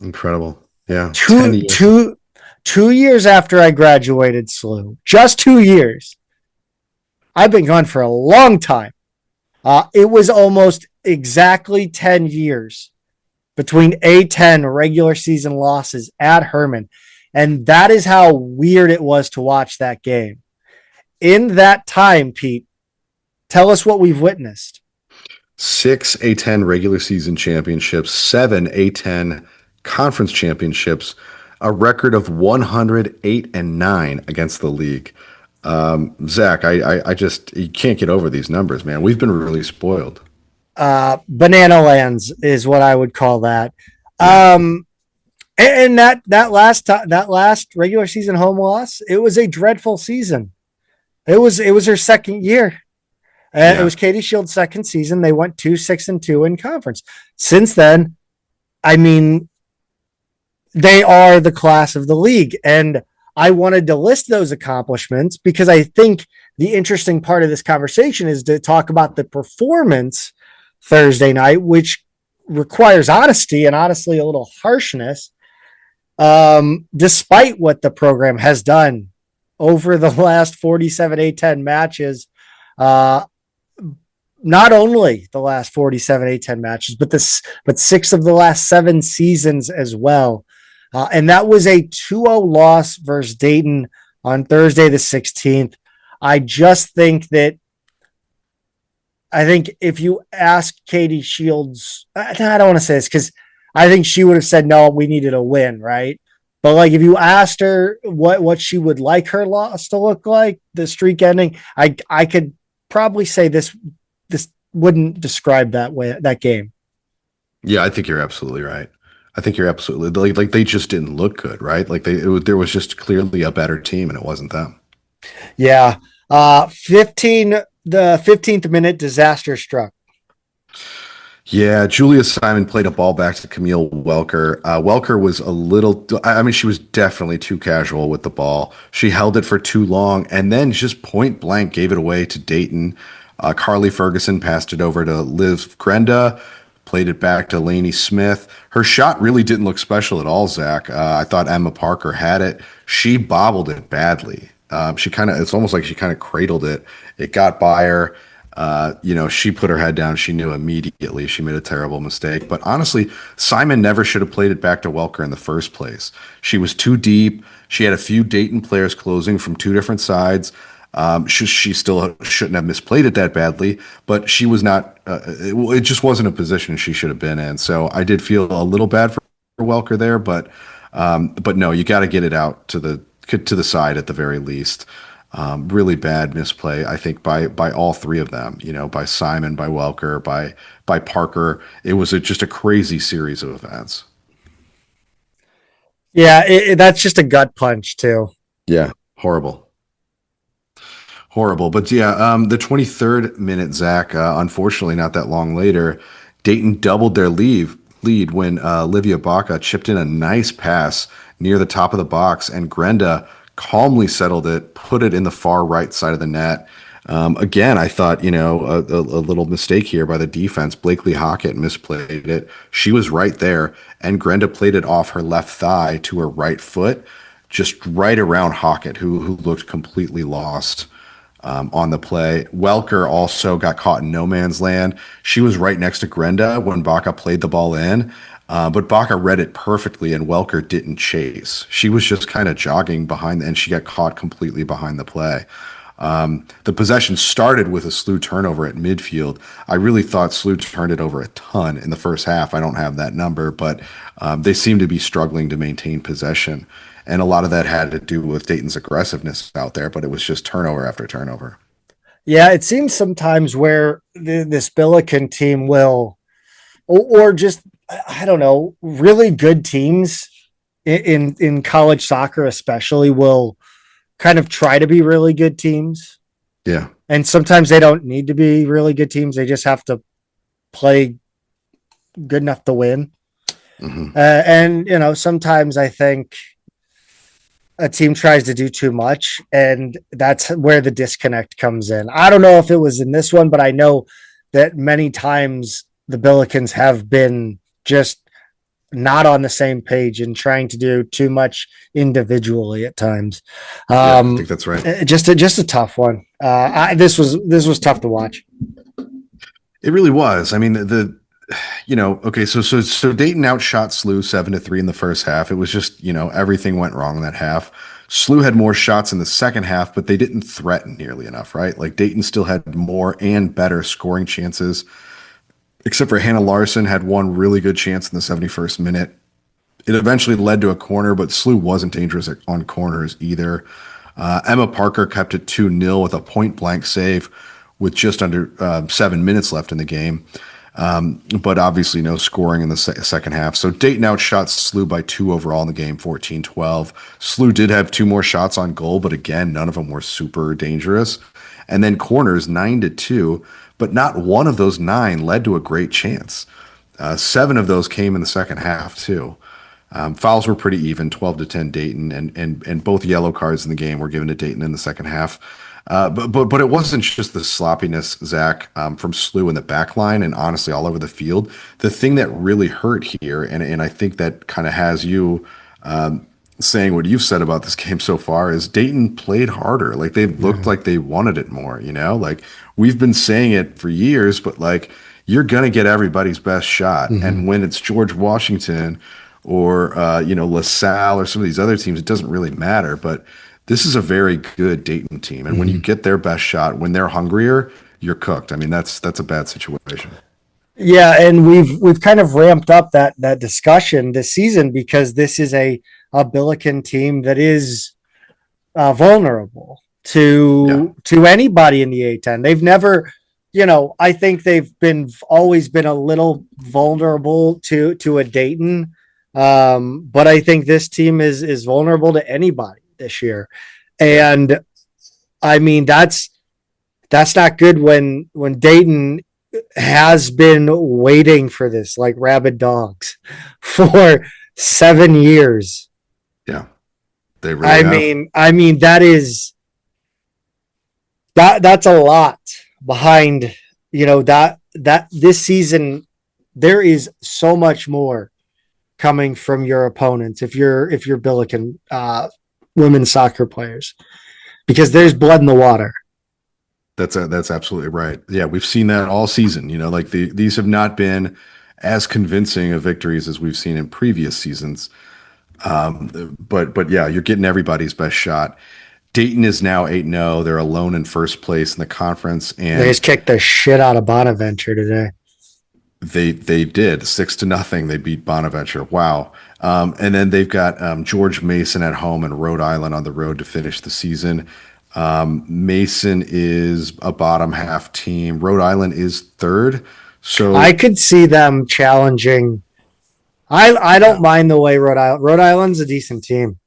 Incredible. Yeah. 2 years after I graduated SLU. Just 2 years. I've been gone for a long time. It was almost exactly 10 years between A10 regular season losses at Herman. And that is how weird it was to watch that game. In that time, Pete, tell us what we've witnessed. 6 A10 regular season championships, 7 A10 conference championships, a record of 108-9 against the league. Zach, I just, you can't get over these numbers, man. We've been really spoiled. Banana lands is what I would call that. And that last regular season home loss, it was a dreadful season. It was her second year. It was Katie Shield's second season. They went 2-6-2 in conference. Since then, I mean, they are the class of the league. And I wanted to list those accomplishments because I think the interesting part of this conversation is to talk about the performance Thursday night, which requires honesty and honestly a little harshness, despite what the program has done over the last 47 A10 matches. Not only the last 47 A10 matches, but 6 of the last 7 seasons as well. And that was a 2-0 loss versus Dayton on Thursday the 16th. I just think that if you ask Katie Shields, I don't want to say this because I think she would have said, no, we needed a win, right? But like if you asked her what she would like her loss to look like, the streak ending, I could probably say this wouldn't describe that game. Yeah, I think you're absolutely right. I think you're absolutely like they just didn't look good, right? Like there was just clearly a better team, and it wasn't them. Yeah, the 15th minute disaster struck. Yeah, Julia Simon played a ball back to Camille Welker. Welker was she was definitely too casual with the ball. She held it for too long, and then just point blank gave it away to Dayton. Carly Ferguson passed it over to Liz Grenda. Played it back to Lainey Smith. Her shot really didn't look special at all, Zach. I thought Emma Parker had it. She bobbled it badly. It's almost like she kind of cradled it. It got by her. She put her head down. She knew immediately she made a terrible mistake. But honestly, Simon never should have played it back to Welker in the first place. She was too deep. She had a few Dayton players closing from 2 different sides. She still shouldn't have misplayed it that badly, but she was not. It just wasn't a position she should have been in. So I did feel a little bad for Welker there, but no, you got to get it out to the side at the very least. Really bad misplay, I think, by all 3 of them. By Simon, by Welker, by Parker. It was just a crazy series of events. Yeah, that's just a gut punch too. Yeah, horrible. But yeah, the 23rd minute, Zach, unfortunately not that long later, Dayton doubled their lead when Livia Baca chipped in a nice pass near the top of the box, and Grenda calmly settled it, put it in the far right side of the net. Again, I thought, a little mistake here by the defense. Blakely Hockett misplayed it. She was right there, and Grenda played it off her left thigh to her right foot, just right around Hockett, who looked completely lost. On the play. Welker also got caught in no man's land. She was right next to Grenda when Baca played the ball in. But Baca read it perfectly, and Welker didn't chase. She was just kind of jogging behind, and she got caught completely behind the play. The possession started with a SLU turnover at midfield. I really thought SLU turned it over a ton in the first half. I don't have that number, but they seem to be struggling to maintain possession. And a lot of that had to do with Dayton's aggressiveness out there, but it was just turnover after turnover. Yeah, it seems sometimes where this Billiken team will, or just, I don't know, really good teams in college soccer especially will kind of try to be really good teams. Yeah. And sometimes they don't need to be really good teams. They just have to play good enough to win. And, sometimes I think a team tries to do too much, and that's where the disconnect comes in. I don't know if it was in this one, but I know that many times the Billikens have been just not on the same page and trying to do too much individually at times. I think that's right. Just a tough one. This was tough to watch. It really was. I mean, okay, so Dayton outshot SLU 7-3 in the first half. It was just, everything went wrong in that half. SLU had more shots in the second half, but they didn't threaten nearly enough, right? Like Dayton still had more and better scoring chances, except for Hannah Larson had one really good chance in the 71st minute. It eventually led to a corner, but SLU wasn't dangerous on corners either. Emma Parker kept it 2-0 with a point-blank save with just under 7 minutes left in the game. But obviously no scoring in the second half. So Dayton outshot SLU by 2 overall in the game, 14-12. SLU did have 2 more shots on goal, but again, none of them were super dangerous. And then corners 9-2, but not one of those 9 led to a great chance. 7 of those came in the second half too. Fouls were pretty even, 12-10 Dayton, and both yellow cards in the game were given to Dayton in the second half. But it wasn't just the sloppiness, Zach, from SLU in the back line and honestly all over the field. The thing that really hurt here, and I think that kind of has you saying what you've said about this game so far, is Dayton played harder. Like they looked like they wanted it more, Like we've been saying it for years, but like you're going to get everybody's best shot. And when it's George Washington or, LaSalle or some of these other teams, it doesn't really matter. But this is a very good Dayton team. And when you get their best shot, when they're hungrier, you're cooked. I mean, that's a bad situation. Yeah, and we've kind of ramped up that discussion this season because this is a Billiken team that is vulnerable to anybody in the A10. They've never, I think they've always been a little vulnerable to a Dayton. But I think this team is vulnerable to anybody this year. And I mean, that's not good when Dayton has been waiting for this like rabid dogs for 7 years. Yeah. They really I mean, that's a lot behind, that this season, there is so much more coming from your opponents. If you're Billiken, women's soccer players, because there's blood in the water. That's absolutely right. Yeah, we've seen that all season. Like these have not been as convincing of victories as we've seen in previous seasons. But yeah, you're getting everybody's best shot. Dayton is now 8-0. They're alone in first place in the conference, and they just kicked the shit out of Bonaventure today. They did 6-0. They beat Bonaventure. Wow. And then they've got George Mason at home and Rhode Island on the road to finish the season. Mason is a bottom half team. Rhode Island is third. So I could see them challenging. I don't mind the way Rhode Island's a decent team.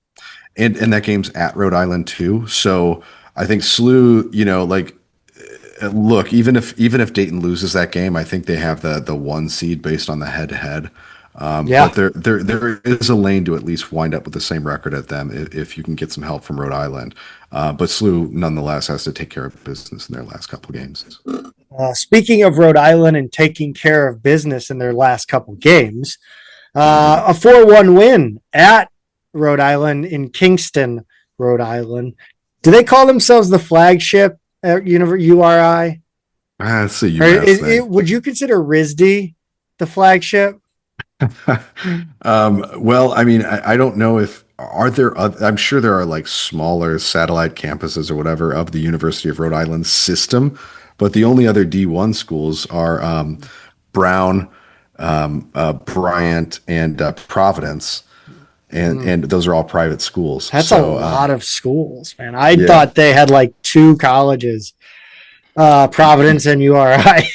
And that game's at Rhode Island too. So I think SLU, look, even if Dayton loses that game, I think they have the 1 seed based on the head to head. But there is a lane to at least wind up with the same record at them if you can get some help from Rhode Island. But SLU nonetheless has to take care of business in their last couple of games. Speaking of Rhode Island and taking care of business in their last couple games, a 4-1 win at Rhode Island in Kingston, Rhode Island. Do they call themselves the flagship at URI? That's a UMass thing. Would you consider RISD the flagship? Well, I mean, I don't know if are there. I'm sure there are like smaller satellite campuses or whatever of the University of Rhode Island system, but the only other D1 schools are Brown, Bryant, and Providence, and those are all private schools. That's a So lot of schools, man. I yeah, thought they had like two colleges, Providence and URI.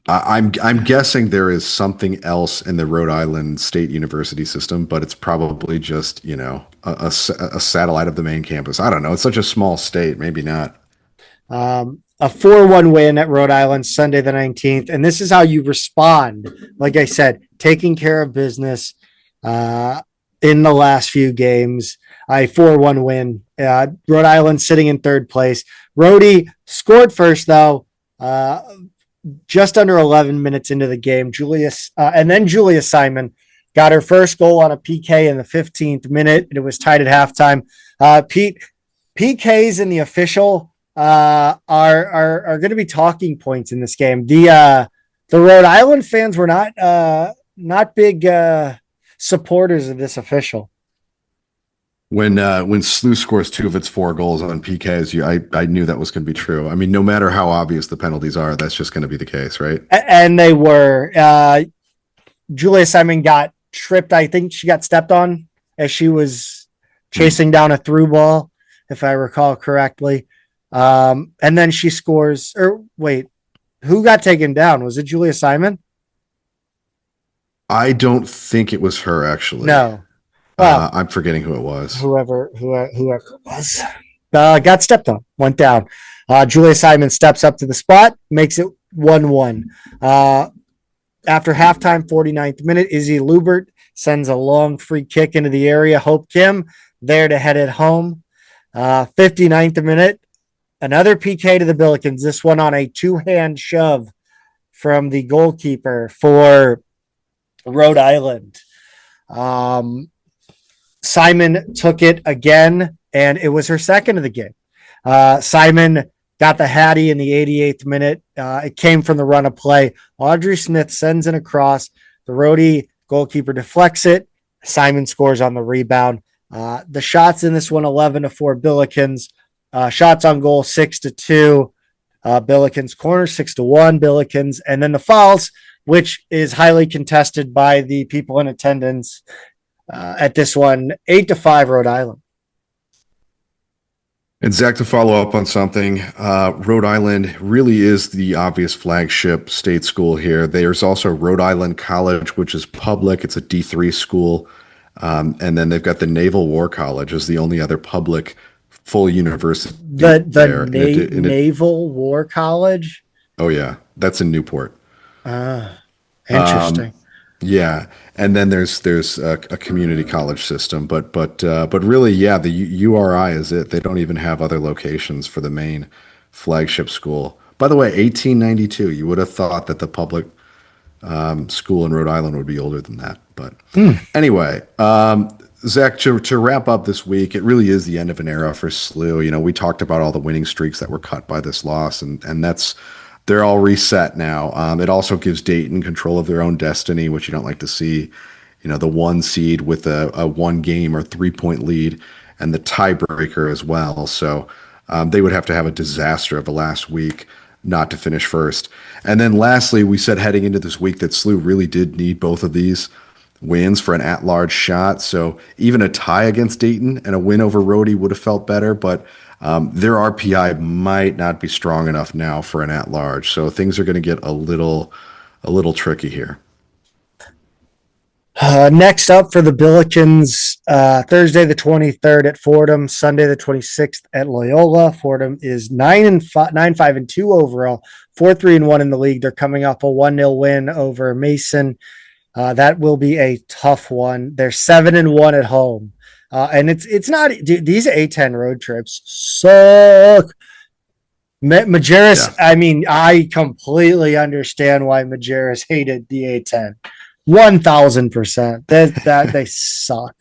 I'm guessing there is something else in the Rhode Island State University system, but it's probably just a satellite of the main campus. I don't know. It's such a small state. Maybe not. A 4-1 win at Rhode Island Sunday the 19th. And this is how you respond. Like I said, taking care of business in the last few games. A 4-1 win. Rhode Island sitting in third place. Rhodey scored first, though. Just under 11 minutes into the game, and then Julia Simon got her first goal on a PK in the 15th minute. And it was tied at halftime. Pete, PKs in the official are going to be talking points in this game. The Rhode Island fans were not big supporters of this official. When SLU scores 2 of its 4 goals on PKs, I knew that was going to be true. I mean, no matter how obvious the penalties are, that's just going to be the case, right? And they were. Julia Simon got tripped. I think she got stepped on as she was chasing down a through ball, if I recall correctly. And then she scores. Or wait, who got taken down? Was it Julia Simon? I don't think it was her, actually. No. Well, I'm forgetting who it was. Whoever it was got stepped on, went down. Julia Simon steps up to the spot, makes it 1-1. After halftime, 49th minute, Izzy Lubert sends a long free kick into the area. Hope Kim there to head it home. 59th minute, another PK to the Billikens. This one on a 2-hand shove from the goalkeeper for Rhode Island. Simon took it again, and it was her second of the game. Simon got the Hattie in the 88th minute. It came from the run of play. Audrey Smith sends it across. The Rhodey goalkeeper deflects it. Simon scores on the rebound. The shots in this one, 11-4 Billikens. Shots on goal, 6-2 Billikens. Corner, 6-1 Billikens. And then the fouls, which is highly contested by the people in attendance. At this one, 8-5 Rhode Island. And Zach, to follow up on something, Rhode Island really is the obvious flagship state school here. There's also Rhode Island College, which is public. It's a D3 school. And then they've got the Naval War College as the only other public full university. The Naval War College? Oh, yeah. That's in Newport. Interesting. Yeah, and then there's a community college system, but really, yeah, the URI is it. They don't even have other locations for the main flagship school. By the way, 1892. You would have thought that the public school in Rhode Island would be older than that, but anyway, Zach, to wrap up this week, it really is the end of an era for SLU. You know, we talked about all the winning streaks that were cut by this loss, and that's. They're all reset now. It also gives Dayton control of their own destiny, which you don't like to see. You know, the 1 seed with a 1 game or 3-point lead and the tiebreaker as well. So they would have to have a disaster of the last week not to finish first. And then lastly, we said heading into this week that SLU really did need both of these wins for an at-large shot. So even a tie against Dayton and a win over Rhodey would have felt better, but their RPI might not be strong enough now for an at-large, so things are going to get a little tricky here. Next up for the Billikens, Thursday the 23rd at Fordham, Sunday the 26th at Loyola. Fordham is 9-5-2 overall, 4-3-1 in the league. They're coming off a 1-0 win over Mason. That will be a tough one. They're 7-1 at home. And it's not these A10 road trips suck. Majerus, yeah. I mean, I completely understand why Majerus hated the A10. 1,000%. That they suck.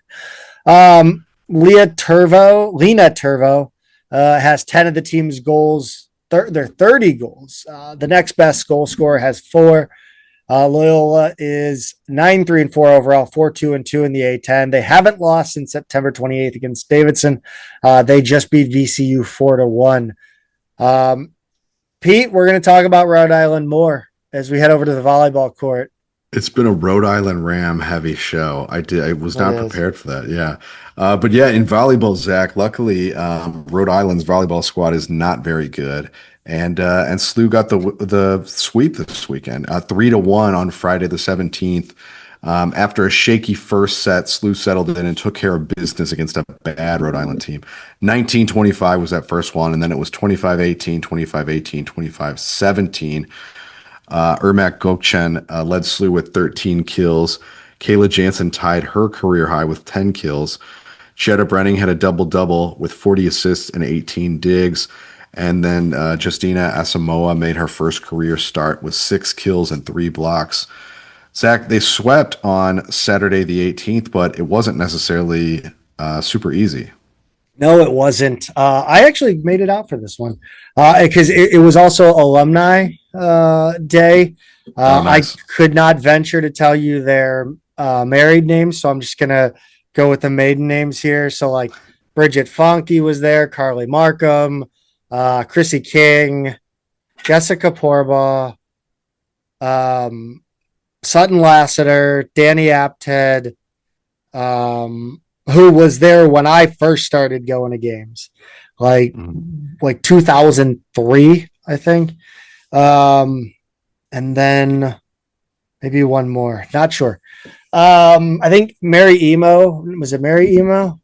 Lena Turvo has 10 of the team's goals. They're 30 goals. The next best goal scorer has 4. Loyola is 9-3-4 overall, 4-2-2 in the A10. They haven't lost since September 28th against Davidson. They just beat VCU 4-1. Pete, we're going to talk about Rhode Island more as we head over to the volleyball court. It's been a Rhode Island Ram heavy show. I was not prepared for that. Yeah. But yeah, in volleyball, Zach, luckily, Rhode Island's volleyball squad is not very good. And SLU got the sweep this weekend, 3-1 on Friday the 17th. After a shaky first set, SLU settled in and took care of business against a bad Rhode Island team. 19-25 was that first one, and then it was 25-18, 25-18, 25-17. Ermac Gokchen led SLU with 13 kills. Kayla Jansen tied her career high with 10 kills. Jetta Brenning had a double-double with 40 assists and 18 digs. And then Justina Asamoah made her first career start with 6 kills and 3 blocks. Zach, they swept on Saturday the 18th, but it wasn't necessarily super easy. No, it wasn't. I actually made it out for this one because it was also alumni day. Nice. I could not venture to tell you their married names, so I'm just going to go with the maiden names here. So like Bridget Fonke was there, Carly Markham, Chrissy King, Jessica Porba, Sutton Lassiter, Danny Apted, who was there when I first started going to games, like 2003, I think. And then maybe one more, not sure. I think Mary Emo. Was it Mary Emo?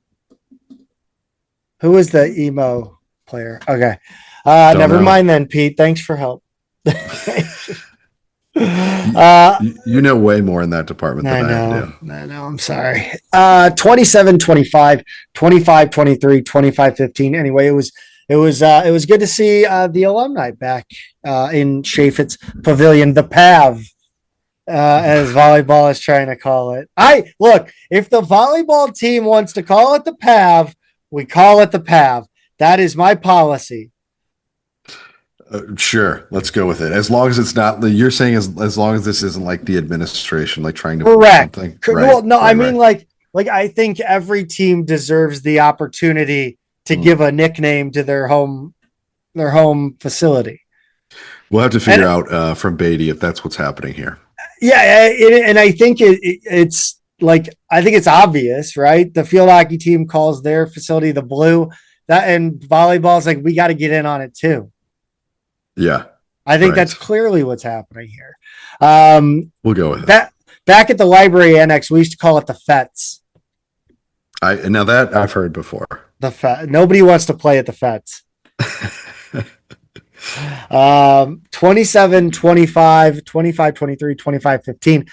Who was the emo player? Okay. Never mind then, Pete. Thanks for help. You know way more in that department than I do. I know. I'm sorry. 27-25, 25-23, 25-15. Anyway, it was good to see the alumni back in Chaffetz Pavilion, the PAV, as volleyball is trying to call it. Look, if the volleyball team wants to call it the PAV, we call it the PAV. That is my policy. Sure, let's go with it. As long as it's not, you're saying as long as this isn't like the administration, like trying to correct. Something. Well, no, right, I mean like I think every team deserves the opportunity to give a nickname to their home facility. We'll have to figure out from Beatty if that's what's happening here. Yeah, and I think it's like I think it's obvious, right? The field hockey team calls their facility the Blue. That and volleyball is like we got to get in on it too. Yeah, I think that's clearly what's happening here. We'll go with that. Back at the library annex, we used to call it the Fets. Now that I've heard before. The Fet. Nobody wants to play at the Fets. 27-25, 25-23, 25-15.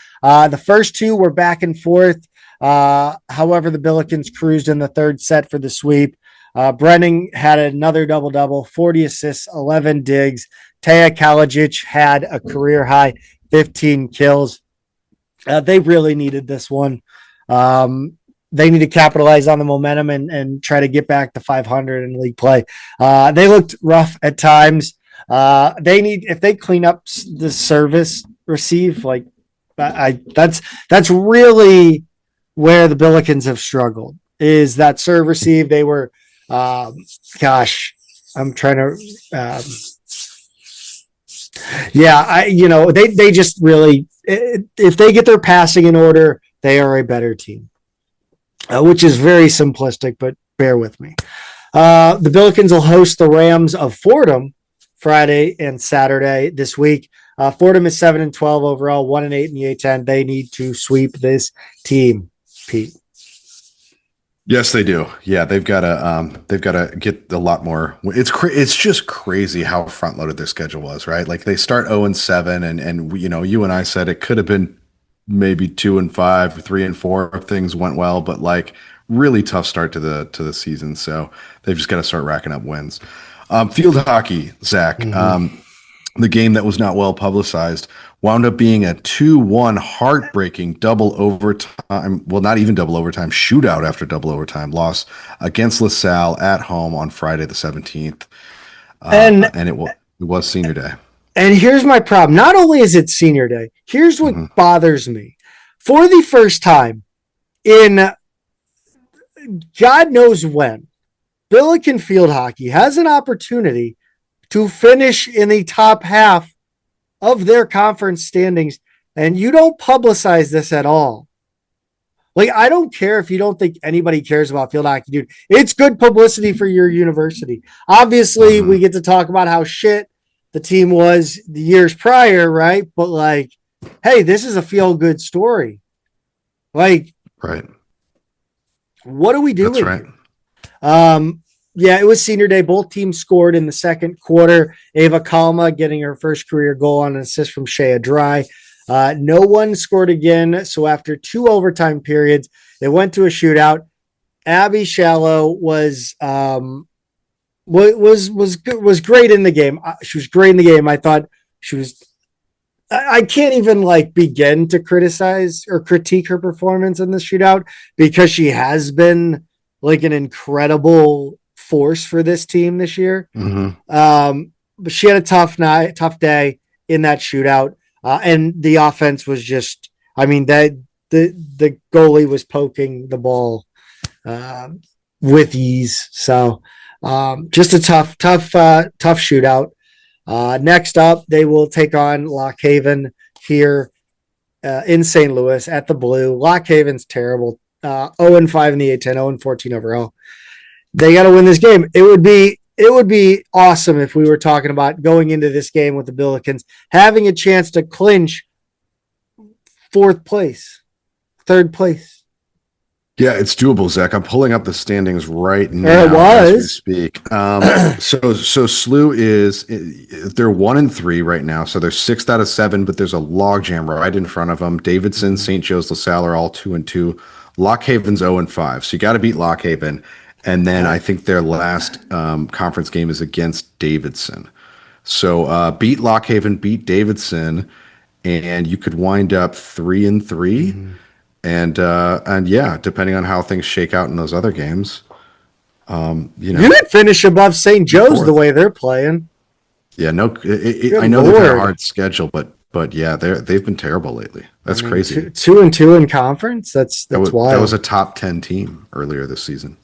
The first two were back and forth. However, the Billikens cruised in the third set for the sweep. Brenning had another double-double, 40 assists, 11 digs. Taya Kalajic had a career high, 15 kills. They really needed this one. They need to capitalize on the momentum and try to get back to 500 in league play. They looked rough at times. If they clean up the service receive, like that's really where the Billikens have struggled, is that serve receive. They were, I'm trying to, they just really, if they get their passing in order, they are a better team, which is very simplistic, but bear with me. The Billikens will host the Rams of Fordham Friday and Saturday this week. Fordham is 7-12 overall, 1-8 in the A10. They need to sweep this team, Pete. Yes, they do. Yeah, they've got to get a lot more. It's just crazy how front loaded their schedule was, right? Like they start 0-7, and you and I said it could have been maybe 2-5, 3-4 if things went well, but like really tough start to the season. So they've just got to start racking up wins. Field hockey, Zach. Mm-hmm. The game that was not well publicized wound up being a 2-1 heartbreaking double overtime. Well, not even double overtime, shootout after double overtime loss against LaSalle at home on Friday the 17th. And it was senior day. And here's my problem. Not only is it senior day, here's what bothers me. For the first time in God knows when, Billiken field hockey has an opportunity to finish in the top half of their conference standings, and you don't publicize this at all. Like, I don't care if you don't think anybody cares about field hockey, dude. It's good publicity for your university. Obviously, we get to talk about how shit the team was the years prior, right? But like, hey, this is a feel-good story. Like, right. What are we doing? That's right. Yeah, it was senior day. Both teams scored in the second quarter. Ava Kalma getting her first career goal on an assist from Shea Dry. No one scored again. So after 2 overtime periods, they went to a shootout. Abby Shallow was great in the game. She was great in the game. I thought she was. I can't even like begin to criticize or critique her performance in this shootout because she has been like an incredible force for this team this year. But she had a tough day in that shootout. And the offense was just, I mean, that the goalie was poking the ball with ease. So just a tough shootout. Next up, they will take on Lock Haven here in St. Louis at the Blue. Lock Haven's terrible. 0-5 in the A10, 0-14 overall. They got to win this game. It would be awesome if we were talking about going into this game with the Billikens, having a chance to clinch 4th place, 3rd place. Yeah, it's doable, Zach. I'm pulling up the standings right now as we speak. So SLU they're 1-3 right now. So they're 6 out of 7, but there's a logjam right in front of them. Davidson, St. Joe's, LaSalle are all 2-2. Lock Haven's 0-5. So you got to beat Lock Haven. And then I think their last conference game is against Davidson. So beat Lock Haven, beat Davidson, and you could wind up 3-3. And yeah, depending on how things shake out in those other games, you could finish above St. Joe's the way they're playing. Yeah, I know they've had a hard schedule, but yeah, they've been terrible lately. That's crazy. 2-2 in conference. That's wild. That was a top 10 team earlier this season.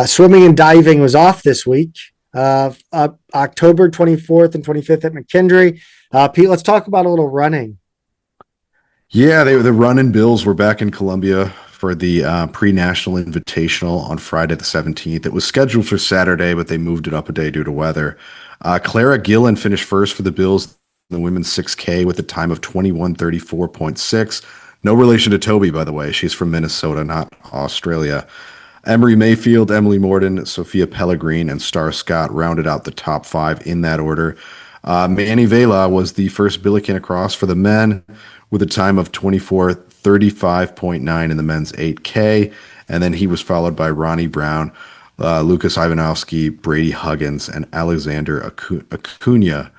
Swimming and diving was off this week. October 24th and 25th at McKendree. Pete, let's talk about a little running. Yeah, the Runnin' Bills were back in Columbia for the pre-national invitational on Friday the 17th. It was scheduled for Saturday, but they moved it up a day due to weather. Clara Gillen finished first for the Bills in the women's 6K with a time of 21:34.6. No relation to Toby, by the way. She's from Minnesota, not Australia. Emery Mayfield, Emily Morden, Sophia Pellegrin, and Star Scott rounded out the top 5 in that order. Manny Vela was the first Billiken across for the men with a time of 24:35.9 in the men's 8K. And then he was followed by Ronnie Brown, Lucas Ivanowski, Brady Huggins, and Alexander Acuna.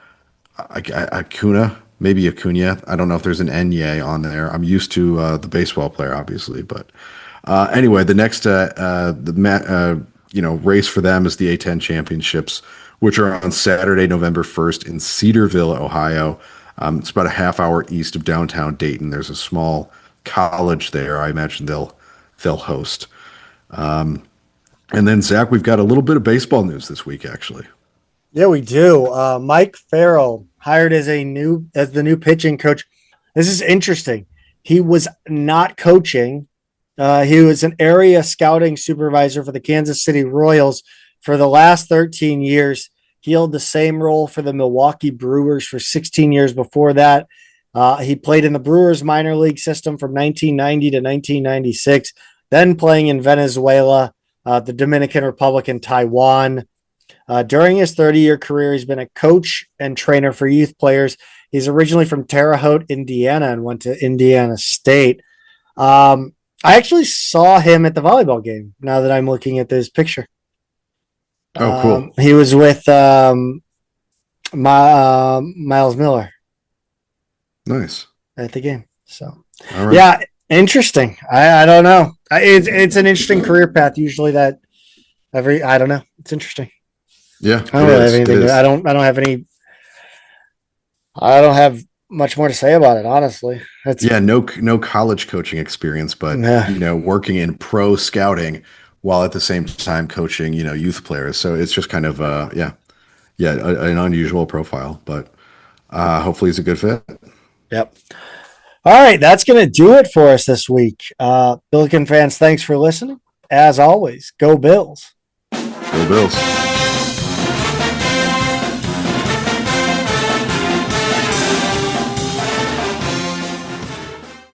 Maybe Acuna. I don't know if there's an Enye on there. I'm used to the baseball player, obviously. But anyway, the next race for them is the A10 championships, which are on Saturday, November 1st in Cedarville, Ohio. It's about a half hour east of downtown Dayton. There's a small college there. I imagine they'll host. And then, Zach, we've got a little bit of baseball news this week, actually. Yeah, we do. Mike Farrell hired as the new pitching coach. This is interesting. He was not coaching. He was an area scouting supervisor for the Kansas City Royals for the last 13 years. He held the same role for the Milwaukee Brewers for 16 years before that. He played in the Brewers minor league system from 1990 to 1996, then playing in Venezuela, the Dominican Republic, and Taiwan. During his 30-year career, he's been a coach and trainer for youth players. He's originally from Terre Haute, Indiana, and went to Indiana State. I actually saw him at the volleyball game now that I'm looking at this picture. Oh, cool. He was with Miles Miller. Nice. At the game. So, all right. Yeah, interesting. I don't know. It's an interesting career path. Usually I don't know. It's interesting. Yeah. I don't really have anything. I don't have any I don't have much more to say about it, honestly. It's Yeah, no college coaching experience, but yeah, working in pro scouting while at the same time coaching, youth players. So it's just kind of an unusual profile, but hopefully he's a good fit. yep. All right, that's going to do it for us this week. Billiken fans, thanks for listening. As always, go Bills. Go Bills.